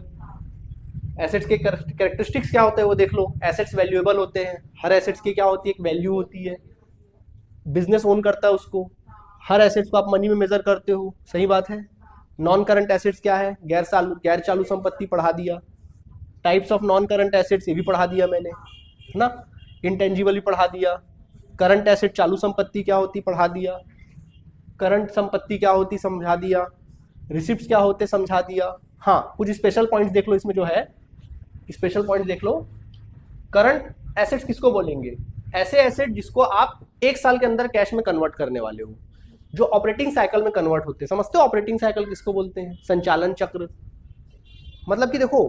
एसेट्स के कैरेक्टरिस्टिक्स क्या होते हैं वो देख लो। एसेट्स वैल्यूएबल होते हैं, हर एसेट्स की क्या होती है? एक वैल्यू होती है, बिजनेस ओन करता है उसको। हर एसेट्स को आप मनी में मेजर करते हो, सही बात है। नॉन करंट एसेट्स क्या है? गैर चालू संपत्ति पढ़ा दिया। Types of non current assets ये भी पढ़ा दिया मैंने, है ना। इंटेंजिबल भी पढ़ा दिया। करंट एसेट चालू संपत्ति क्या होती पढ़ा दिया। करंट संपत्ति क्या होती समझा दिया। रिसिप्ट्स क्या होते समझा दिया। हाँ, कुछ स्पेशल पॉइंट्स देख लो इसमें जो है, स्पेशल पॉइंट देख लो। करंट एसेट्स किसको बोलेंगे? ऐसे एसेट जिसको आप एक साल के अंदर कैश में कन्वर्ट करने वाले हो, जो ऑपरेटिंग साइकिल में कन्वर्ट होते हैं। समझते हो ऑपरेटिंग साइकिल किसको बोलते हैं? संचालन चक्र। मतलब कि देखो,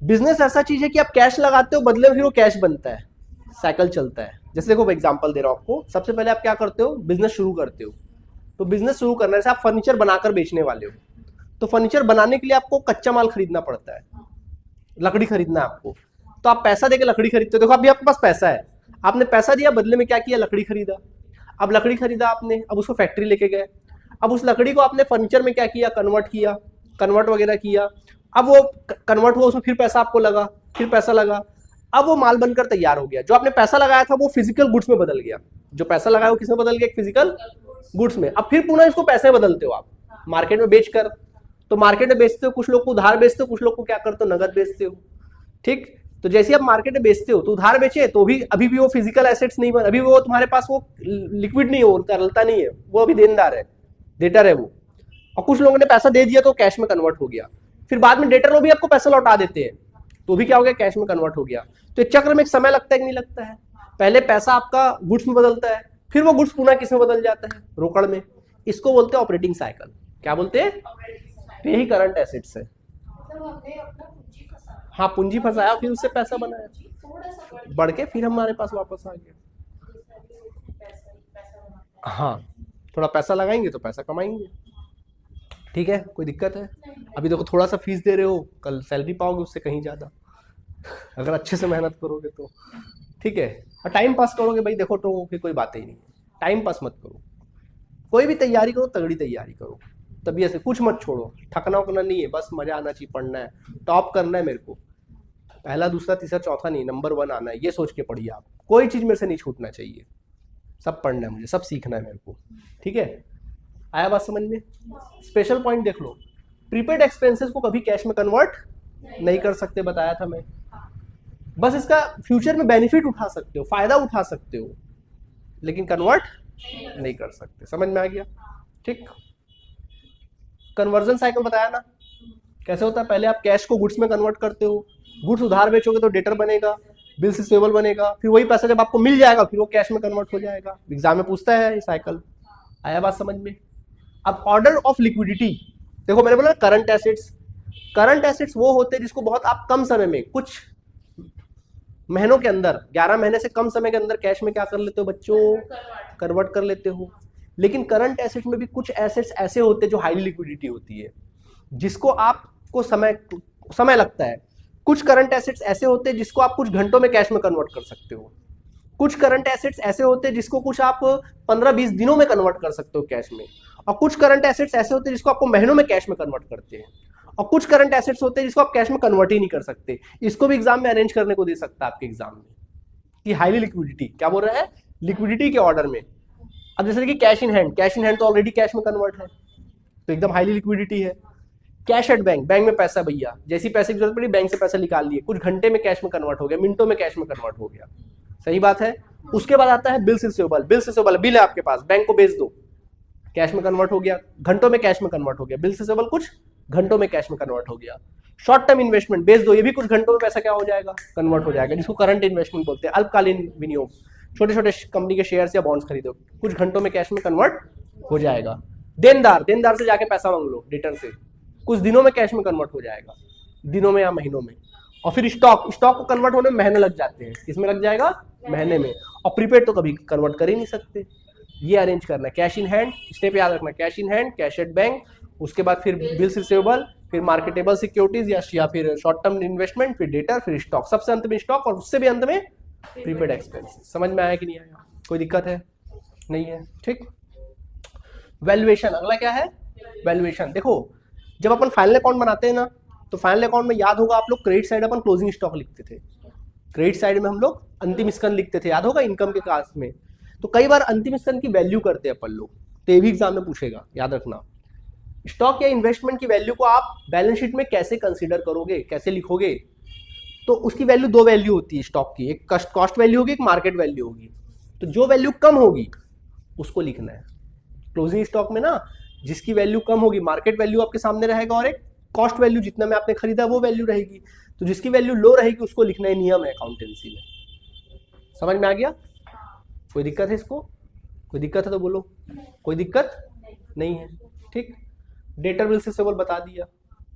बिजनेस ऐसा चीज है कि आप कैश लगाते हो, बदले में फिर वो कैश बनता है, साइकिल चलता है। जैसे देखो एग्जांपल दे रहा हूं आपको। सबसे पहले आप क्या करते हो? बिजनेस शुरू करते हो। तो बिजनेस शुरू करने से आप फर्नीचर बनाकर बेचने वाले हो, तो फर्नीचर बनाने के लिए आपको कच्चा माल खरीदना पड़ता है, लकड़ी खरीदना है आपको। तो आप पैसा देके लकड़ी खरीदते हो। देखो अभी आपके पास पैसा है, आपने पैसा दिया, बदले में क्या किया? लकड़ी खरीदा। अब लकड़ी खरीदा आपने, अब उसको फैक्ट्री लेके गए। अब उस लकड़ी को आपने फर्नीचर में क्या किया? कन्वर्ट किया, कन्वर्ट वगैरह किया। अब वो कन्वर्ट हुआ, उसमें फिर पैसा आपको लगा, फिर पैसा लगा। अब वो माल बनकर तैयार हो गया। जो आपने पैसा लगाया था वो फिजिकल गुड्स में बदल गया। जो पैसा लगाया वो किसमें बदल गया? एक फिजिकल गुड्स में। अब फिर पुनः इसको पैसे में बदलते हो आप, मार्केट में बेचकर। तो मार्केट में बेचते हो, कुछ लोग को उधार बेचते हो, कुछ लोग को क्या करते हो? नगद बेचते हो, ठीक। तो जैसे आप मार्केट में बेचते हो तो उधार बेचे तो भी अभी भी वो फिजिकल एसेट्स नहीं बन, अभी वो तुम्हारे पास वो लिक्विड नहीं हो, तरलता नहीं है, वो अभी देनदार है, डेटर है वो। और कुछ लोगों ने पैसा दे दिया तो कैश में कन्वर्ट हो गया। फिर बाद में डेटर लोग भी आपको पैसा लौटा देते हैं, तो भी क्या हो गया? कैश में कन्वर्ट हो गया। तो चक्र में एक समय लगता है कि नहीं लगता है? पहले पैसा आपका गुड्स में बदलता है, फिर वो गुड्स पुनः किस में बदल जाता है? रोकड़ में। इसको बोलते हैं ऑपरेटिंग साइकिल। क्या बोलते हैं? यही करंट एसेट्स है। हाँ, पूंजी फंसाया, फिर उससे पैसा बनाया, बढ़ के फिर हमारे पास वापस आ गया। हाँ, थोड़ा पैसा लगाएंगे तो पैसा कमाएंगे, ठीक है। कोई दिक्कत है? अभी देखो थोड़ा सा फीस दे रहे हो, कल सैलरी पाओगे उससे कहीं ज्यादा, अगर अच्छे से मेहनत करोगे तो, ठीक है। और टाइम पास करोगे भाई, देखो तो फिर कोई बात ही नहीं है। टाइम पास मत करो, कोई भी तैयारी करो, तगड़ी तैयारी करो, तभी ऐसे कुछ मत छोड़ो। थकना उकना नहीं है, बस मजा आना चाहिए, पढ़ना है, टॉप करना है मेरे को। पहला दूसरा तीसरा चौथा नहीं, नंबर 1 आना है, ये सोच के पढ़िए आप। कोई चीज मेरे से नहीं छूटना चाहिए, सब पढ़ना है मुझे, सब सीखना है मेरे को, ठीक है। आया बात समझ में? स्पेशल पॉइंट देख लो। प्रीपेड एक्सपेंसेस को कभी कैश में कन्वर्ट नहीं कर सकते, बताया था मैं। बस इसका फ्यूचर में बेनिफिट उठा सकते हो, फायदा उठा सकते हो, लेकिन कन्वर्ट नहीं कर सकते। समझ में आ गया? ठीक। कन्वर्जन साइकिल बताया ना कैसे होता है। पहले आप कैश को गुड्स में कन्वर्ट करते हो, गुड्स उधार बेचोगे तो डेटर बनेगा, बिल रिसीवेबल बनेगा, फिर वही पैसा जब आपको मिल जाएगा फिर वो कैश में कन्वर्ट हो जाएगा। एग्जाम में पूछता है ये साइकिल। आया बात समझ में? अब ऑर्डर ऑफ लिक्विडिटी देखो, मैंने बोला करंट एसेट्स। करंट एसेट्स वो होते हैं जिसको बहुत आप कम समय में, कुछ महीनों के अंदर, 11 महीने से कम समय के अंदर कैश में क्या कर लेते हो बच्चों, कन्वर्ट कर लेते हो। लेकिन करंट एसेट्स में भी कुछ एसेट्स ऐसे होते हैं जो हाईली लिक्विडिटी होती है, जिसको आपको समय लगता है। कुछ करंट एसेट्स ऐसे होते हैं जिसको आप कुछ घंटों में कैश में कन्वर्ट कर सकते हो। कुछ करंट एसेट्स ऐसे होते हैं जिसको कुछ आप 15-20 दिनों में कन्वर्ट कर सकते हो कैश में। और कुछ करंट एसेट्स ऐसे होते हैं जिसको आपको महीनों में कैश में कन्वर्ट करते हैं। और कुछ करंट एसेट्स होते हैं जिसको आप कैश में कन्वर्ट ही नहीं कर सकते। इसको भी एग्जाम में अरेंज करने को दे सकता है आपके एग्जाम में कि हाईली लिक्विडिटी, क्या बोल रहा है, लिक्विडिटी के ऑर्डर में। अब जैसे कि cash in hand, cash in hand तो ऑलरेडी कैश में कन्वर्ट है, तो एकदम हाईली लिक्विडिटी है। कैश एट बैंक, बैंक में पैसा भैया, जैसी पैसे की जरूरत पड़ी बैंक से पैसा निकाल लिए, कुछ घंटे में कैश में कन्वर्ट हो गया, मिनटों में कैश में कन्वर्ट हो गया, सही बात है। उसके बाद आता है bills receivable, bills receivable bill है आपके पास, बैंक को भेज दो, कैश में कन्वर्ट हो गया, घंटों में कैश में कन्वर्ट हो गया। बिल्स रिसीवेबल कुछ घंटों में कैश में कन्वर्ट हो गया। शॉर्ट टर्म इन्वेस्टमेंट, बेच दो, ये भी कुछ घंटों में पैसा क्या हो जाएगा, कन्वर्ट हो जाएगा, जिसको करंट इन्वेस्टमेंट बोलते हैं। अल्पकालीन विनियोग, छोटे छोटे कंपनी के शेयर्स या बॉन्ड्स खरीदो, कुछ घंटों में कैश में कन्वर्ट हो जाएगा। देनदार, देनदार से जाके पैसा मांग लो डेटर से, कुछ दिनों में कैश में कन्वर्ट हो जाएगा, दिनों में या महीनों में। और फिर स्टॉक, स्टॉक को कन्वर्ट होने में महीने लग जाते हैं, इसमें लग जाएगा महीने में। और प्रीपेड तो कभी कन्वर्ट कर ही नहीं सकते। ये अरेंज करना है। कैश इन हैंड, स्टेप याद रखना, cash in hand, cash at bank, उसके बाद फिर बिल्स रिसीवेबल, फिर मार्केटेबल सिक्योरिटीज या फिर शॉर्ट टर्म इन्वेस्टमेंट, फिर डेटर, फिर स्टॉक, सबसे अंत में स्टॉक, और उससे भी अंत में प्रीपेड एक्सपेंस। समझ में आया कि नहीं आया, कोई दिक्कत है, नहीं है, ठीक। वैल्यूएशन, अगला क्या है, वैल्यूएशन। देखो जब अपन फाइनल अकाउंट बनाते हैं ना, तो फाइनल अकाउंट में याद होगा आप लोग क्रेडिट साइड अपन क्लोजिंग स्टॉक लिखते थे, क्रेडिट साइड में हम लोग अंतिम स्कंद लिखते थे, याद होगा इनकम के कास्ट में। तो कई बार अंतिम स्कंद की वैल्यू करते हैं अपन लोग, तो ये भी एग्जाम में पूछेगा, याद रखना। स्टॉक या इन्वेस्टमेंट की वैल्यू को आप बैलेंस शीट में कैसे कंसीडर करोगे, कैसे लिखोगे, तो उसकी वैल्यू दो वैल्यू होती है स्टॉक की, एक कॉस्ट वैल्यू होगी, एक मार्केट वैल्यू होगी। तो जो वैल्यू कम होगी उसको लिखना है क्लोजिंग स्टॉक में ना, जिसकी वैल्यू कम होगी, मार्केट वैल्यू आपके सामने रहेगा और एक कॉस्ट वैल्यू जितना में आपने खरीदा वो वैल्यू रहेगी। तो जिसकी वैल्यू लो रहेगी उसको लिखना है, नियम है अकाउंटेंसी में। समझ में आ गया, कोई दिक्कत है इसको, कोई दिक्कत है तो बोलो, कोई दिक्कत नहीं है, ठीक। डेटर बिल रिसीवेबल बता दिया,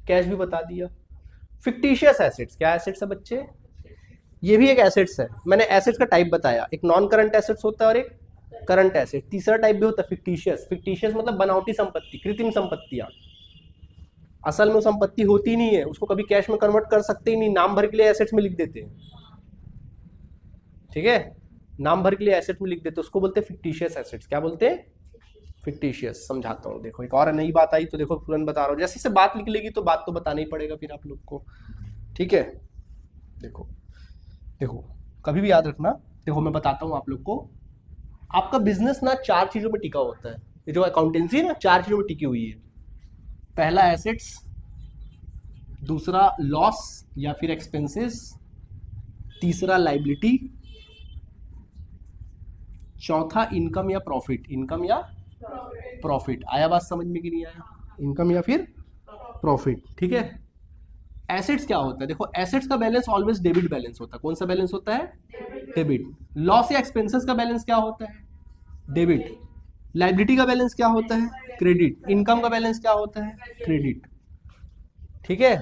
कैश भी बता दिया। फिक्टिशियस एसेट्स, क्या एसेट्स है बच्चे, ये भी एक एसेट्स है। मैंने एसेट्स का टाइप बताया, एक नॉन करंट एसेट्स होता है और एक करंट एसेट। तीसरा टाइप भी होता है फिक्टिशियस, फिक्टिशियस मतलब बनावटी संपत्ति, कृत्रिम संपत्तियां, असल में संपत्ति होती नहीं है, उसको कभी कैश में कन्वर्ट कर सकते ही नहीं, नाम भर के लिए एसेट्स में लिख देते हैं, ठीक है, नाम भर के लिए एसेट में लिख देते, उसको बोलते हैं फिक्टिशियस एसेट्स। क्या बोलते हैं, फिक्टिशियस। समझाता हूँ, देखो एक और नई बात आई तो देखो तुरंत बता रहा हूँ, जैसे से बात निकलेगी तो बात तो बताना ही पड़ेगा फिर आप लोग को, ठीक है। देखो देखो कभी भी याद रखना, देखो मैं बताता हूँ आप लोग को, आपका बिजनेस ना 4 चीजों में टिका होता है, ये जो अकाउंटेंसी है ना 4 चीजों में टिकी हुई है। पहला एसेट्स, दूसरा लॉस या फिर एक्सपेंसेस, तीसरा लाइबिलिटी, चौथा इनकम या प्रॉफिट, इनकम या प्रॉफिट। आया बात समझ में कि नहीं आया, इनकम या फिर प्रॉफिट, ठीक है। एसेट्स क्या होता है, देखो एसेट्स का बैलेंस ऑलवेज डेबिट बैलेंस होता है। कौन सा बैलेंस होता है, डेबिट। लॉस या एक्सपेंसेस का बैलेंस क्या होता है, डेबिट। लाइबिलिटी का बैलेंस क्या होता है, क्रेडिट। इनकम का बैलेंस क्या होता है, क्रेडिट, ठीक है।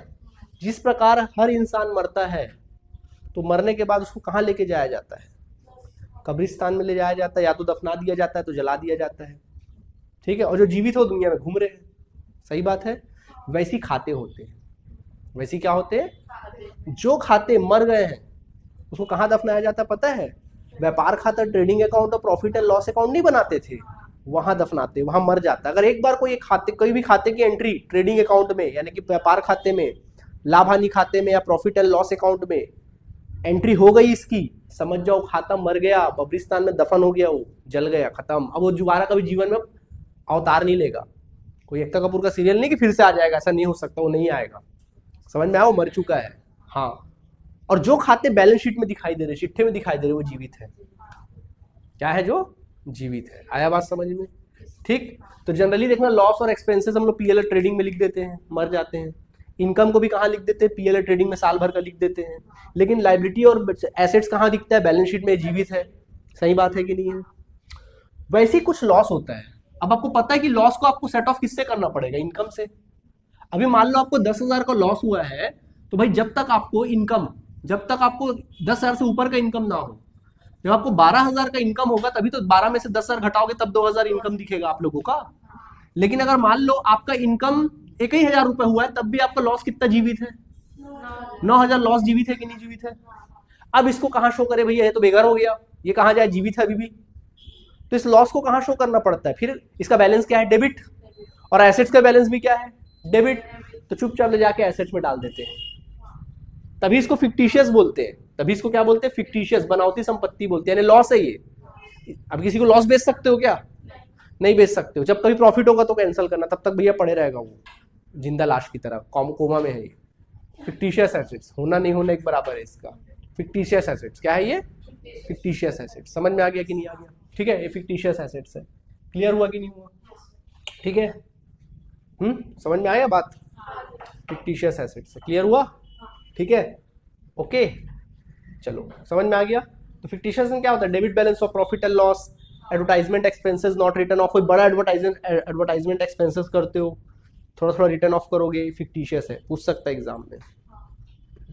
जिस प्रकार हर इंसान मरता है तो मरने के बाद उसको कहाँ लेके जाया जाता है, कब्रिस्तान में ले जाया जाता है, या तो दफना दिया जाता है तो जला दिया जाता है, ठीक है। और जो जीवित हो दुनिया में घूम रहे हैं, सही बात है। वैसी खाते होते हैं, वैसी क्या होते हैं, जो खाते मर गए हैं उसको कहाँ दफनाया जाता है पता है, व्यापार खाता, ट्रेडिंग अकाउंट और प्रॉफिट एंड लॉस अकाउंट नहीं बनाते थे, वहां दफनाते, वहां मर जाता। अगर एक बार कोई खाते, कोई भी खाते की एंट्री ट्रेडिंग अकाउंट में यानी कि व्यापार खाते में, लाभ हानि खाते में या प्रॉफिट एंड लॉस अकाउंट में एंट्री हो गई इसकी, समझ जाओ खाता मर गया, कब्रिस्तान में दफन हो गया, वो जल गया, खत्म। अब वो दोबारा कभी जीवन में अवतार नहीं लेगा। कोई एकता कपूर का सीरियल नहीं कि फिर से आ जाएगा, ऐसा नहीं हो सकता, वो नहीं आएगा। समझ में आया, वो मर चुका है, हाँ। और जो खाते बैलेंस शीट में दिखाई दे रहे, चिट्ठे में दिखाई दे रहे, वो जीवित है। क्या है, जो जीवित है। आया बात समझ में, ठीक। तो जनरली देखना लॉस और एक्सपेंसेस हम लोग पीएल ट्रेडिंग में लिख देते हैं, मर जाते हैं। इनकम को भी कहाँ लिख देते हैं, पीएल ट्रेडिंग में साल भर का लिख देते हैं। लेकिन लाइबिलिटी और एसेट्स कहाँ दिखता है, बैलेंस शीट में, जीवित है। सही बात है कि नहीं है। वैसे ही कुछ लॉस होता है। अब आपको पता है कि लॉस को आपको सेट ऑफ किससे करना पड़ेगा, इनकम से। अभी मान लो आपको 10,000 का लॉस हुआ है, तो भाई जब तक आपको इनकम जब तक आपको 10,000 से ऊपर का इनकम ना हो। जब आपको 12,000 का इनकम होगा तभी तो 12 में से 10,000 घटाओगे तब 2,000 इनकम दिखेगा आप लोगों का। लेकिन अगर मान लो आपका इनकम 1,000 रुपए हुआ है तब भी आपका लॉस कितना जीवित है, 9,000 लॉस जीवित है कि नहीं जीवित है। अब इसको कहां शो करे भैया, ये तो बेघर हो गया, ये कहां जाए, जीवित है अभी भी। तो इस लॉस को कहां शो करना पड़ता है, फिर इसका बैलेंस क्या है, डेबिट, और एसेट्स का बैलेंस भी क्या है, डेबिट। तो चुपचाप ले जाके एसेट्स में डाल देते हैं, तभी इसको फिक्टिशियस बोलते हैं, तभी इसको क्या बोलते हैं, फिक्टिशियस, बनावटी संपत्ति बोलते हैं, यानी लॉस है ये। अब किसी को लॉस बेच सकते हो क्या, नहीं बेच सकते हो। जब कभी प्रॉफिट होगा तो कैंसिल करना, तब तक भैया पड़े रहेगा वो जिंदा लाश की तरह, कोमा में है ये। फिक्टिशियस एसेट्स, होना नहीं होना एक बराबर है इसका। फिक्टिशियस एसेट्स क्या है ये, फिक्टिशियस एसेट्स। समझ में आ गया कि नहीं आ गया, ठीक है, ये फिक्टिशियस एसेट्स है। क्लियर हुआ कि नहीं हुआ, ठीक है, समझ में आया बात, फिक्टिशियस एसेट्स है, क्लियर हुआ, ठीक है, ओके, चलो समझ में आ गया। तो फिक्टिशियस में क्या होता है, debit balance of profit and loss, advertisement expenses not return of, कोई बड़ा एडवर्टाइजमेंट एक्सपेंसेस करते हो, थोड़ा थोड़ा रिटर्न ऑफ करोगे, फिक्टिशियस है, पूछ सकता है एग्जाम में।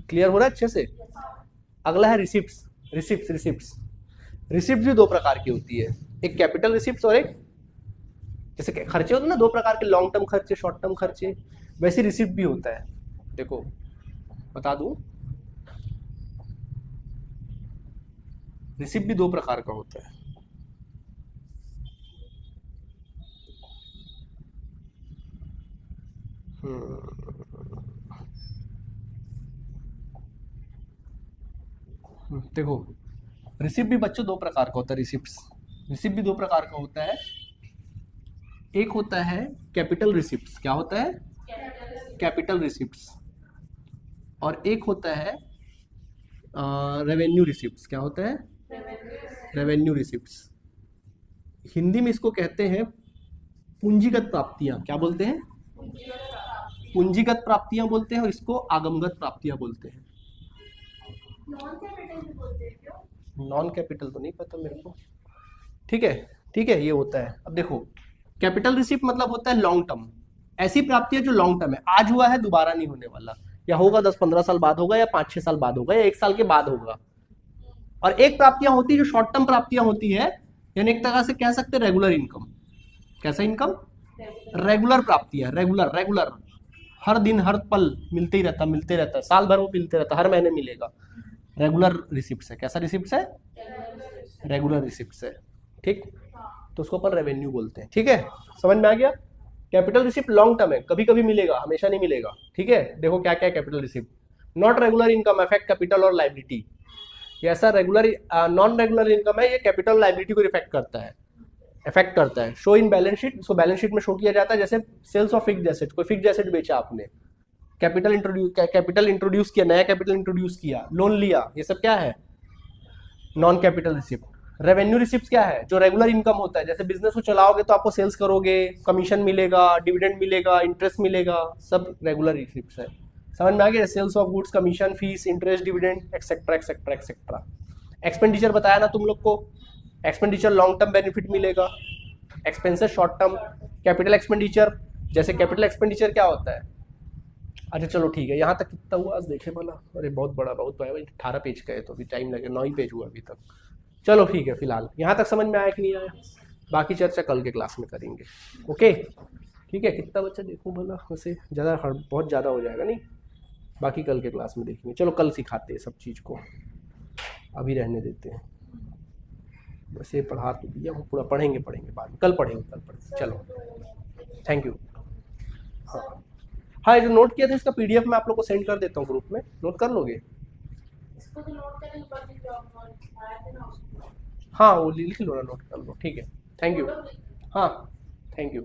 क्लियर हो रहा है अच्छे से। अगला है रिसिप्ट्स। रिसिप्ट भी दो प्रकार की होती है, एक कैपिटल रिसिप्ट और एक, जैसे खर्चे होते हैं ना दो प्रकार के, लॉन्ग टर्म खर्चे, शॉर्ट टर्म खर्चे, वैसे रिसिप्ट भी होता है। देखो बता दूं, रिसिप्ट भी दो प्रकार का होता है। देखो रिसिप्ट भी बच्चों दो प्रकार का होता है, रिसिप्ट भी दो प्रकार का होता है। एक होता है कैपिटल रिसिप्ट्स, क्या होता है, कैपिटल रिसिप्ट्स, और एक होता है रेवेन्यू रिसिप्ट्स, क्या होता है, रेवेन्यू रिसिप्ट्स। हिंदी में इसको कहते हैं पूंजीगत प्राप्तियां, क्या बोलते हैं, पूंजीगत प्राप्तियां बोलते हैं, और इसको आगमगत प्राप्तियां बोलते हैं। नॉन कैपिटल तो नहीं पता मेरे को, ठीक है, ठीक है, ये होता है। अब देखो कैपिटल रिसिप्ट मतलब होता है लॉन्ग टर्म, ऐसी प्राप्तियां जो लॉन्ग टर्म है, आज हुआ है दोबारा नहीं होने वाला, या होगा 10-15 साल बाद होगा, या 5-6 साल बाद होगा, या 1 साल के बाद होगा। और एक प्राप्तियां होती है जो शॉर्ट टर्म प्राप्तियां होती है, यानी एक तरह से कह सकते हैं रेगुलर इनकम। कैसा इनकम, रेगुलर प्राप्तियां, रेगुलर रेगुलर, हर दिन हर पल मिलते ही रहता, साल भर वो मिलते रहता, हर महीने मिलेगा, रेगुलर रिसिप्ट है। कैसा रिसिप्ट है, रेगुलर रिसिप्ट है, ठीक, तो उसको अपन रेवेन्यू बोलते हैं, ठीक है, समझ में आ गया। कैपिटल रिसिप्ट लॉन्ग टर्म है, कभी कभी मिलेगा, हमेशा नहीं मिलेगा, ठीक है। देखो क्या क्या capital receipt, not regular income affect capital और लाइबिलिटी, ये ऐसा रेगुलर नॉन रेगुलर इनकम है, ये कैपिटल लाइबिलिटी को इफेक्ट करता है। शो इन बैलेंस शीट, इसको बैलेंस शीट में शो किया जाता है, जैसे सेल्स ऑफ फिक्स्ड एसेट, कोई फिक्स्ड एसेट बेचा आपने, कैपिटल इंट्रोड्यूस किया, नया कैपिटल इंट्रोड्यूस किया, लोन लिया, ये सब क्या है, non capital receipt. Revenue receipt क्या है, जो रेगुलर इनकम होता है, जैसे बिजनेस को चलाओगे तो आपको सेल्स करोगे, कमीशन मिलेगा, डिविडेंड मिलेगा, इंटरेस्ट मिलेगा, सब रेगुलर रिसिप्ट है। समझ में आ गया, sales of goods, commission, fees, interest, dividend, etcetera etcetera etcetera. Expenditure बताया ना तुम लोग को, एक्सपेंडिचर लॉन्ग टर्म बेनिफिट मिलेगा, expenses short term. Capital expenditure, जैसे कैपिटल एक्सपेंडिचर क्या होता है, अच्छा चलो ठीक है, यहाँ तक कितना हुआ आज देखे भला, अरे बहुत बड़ा 18 पेज का है, तो अभी टाइम लगे, 9 ही पेज हुआ अभी तक। चलो ठीक है, फिलहाल यहाँ तक समझ में आया कि नहीं आया, बाकी चर्चा कल के क्लास में करेंगे, ओके, ठीक है। कितना बच्चा देखो भला, वैसे ज़्यादा बहुत ज़्यादा हो जाएगा नहीं, बाकी कल के क्लास में देखेंगे। चलो कल सिखाते हैं सब चीज़ को, अभी रहने देते हैं, वैसे पढ़ा तो दिया हूँ पूरा, पढ़ेंगे बाद में, कल पढ़ेंगे, चलो थैंक यू। हाँ ये जो नोट किया था इसका पीडीएफ मैं आप लोग को सेंड कर देता हूँ ग्रुप में, नोट कर लोगे, हाँ वो लिख लो ना, नोट कर लो, ठीक है, थैंक यू, हाँ थैंक यू।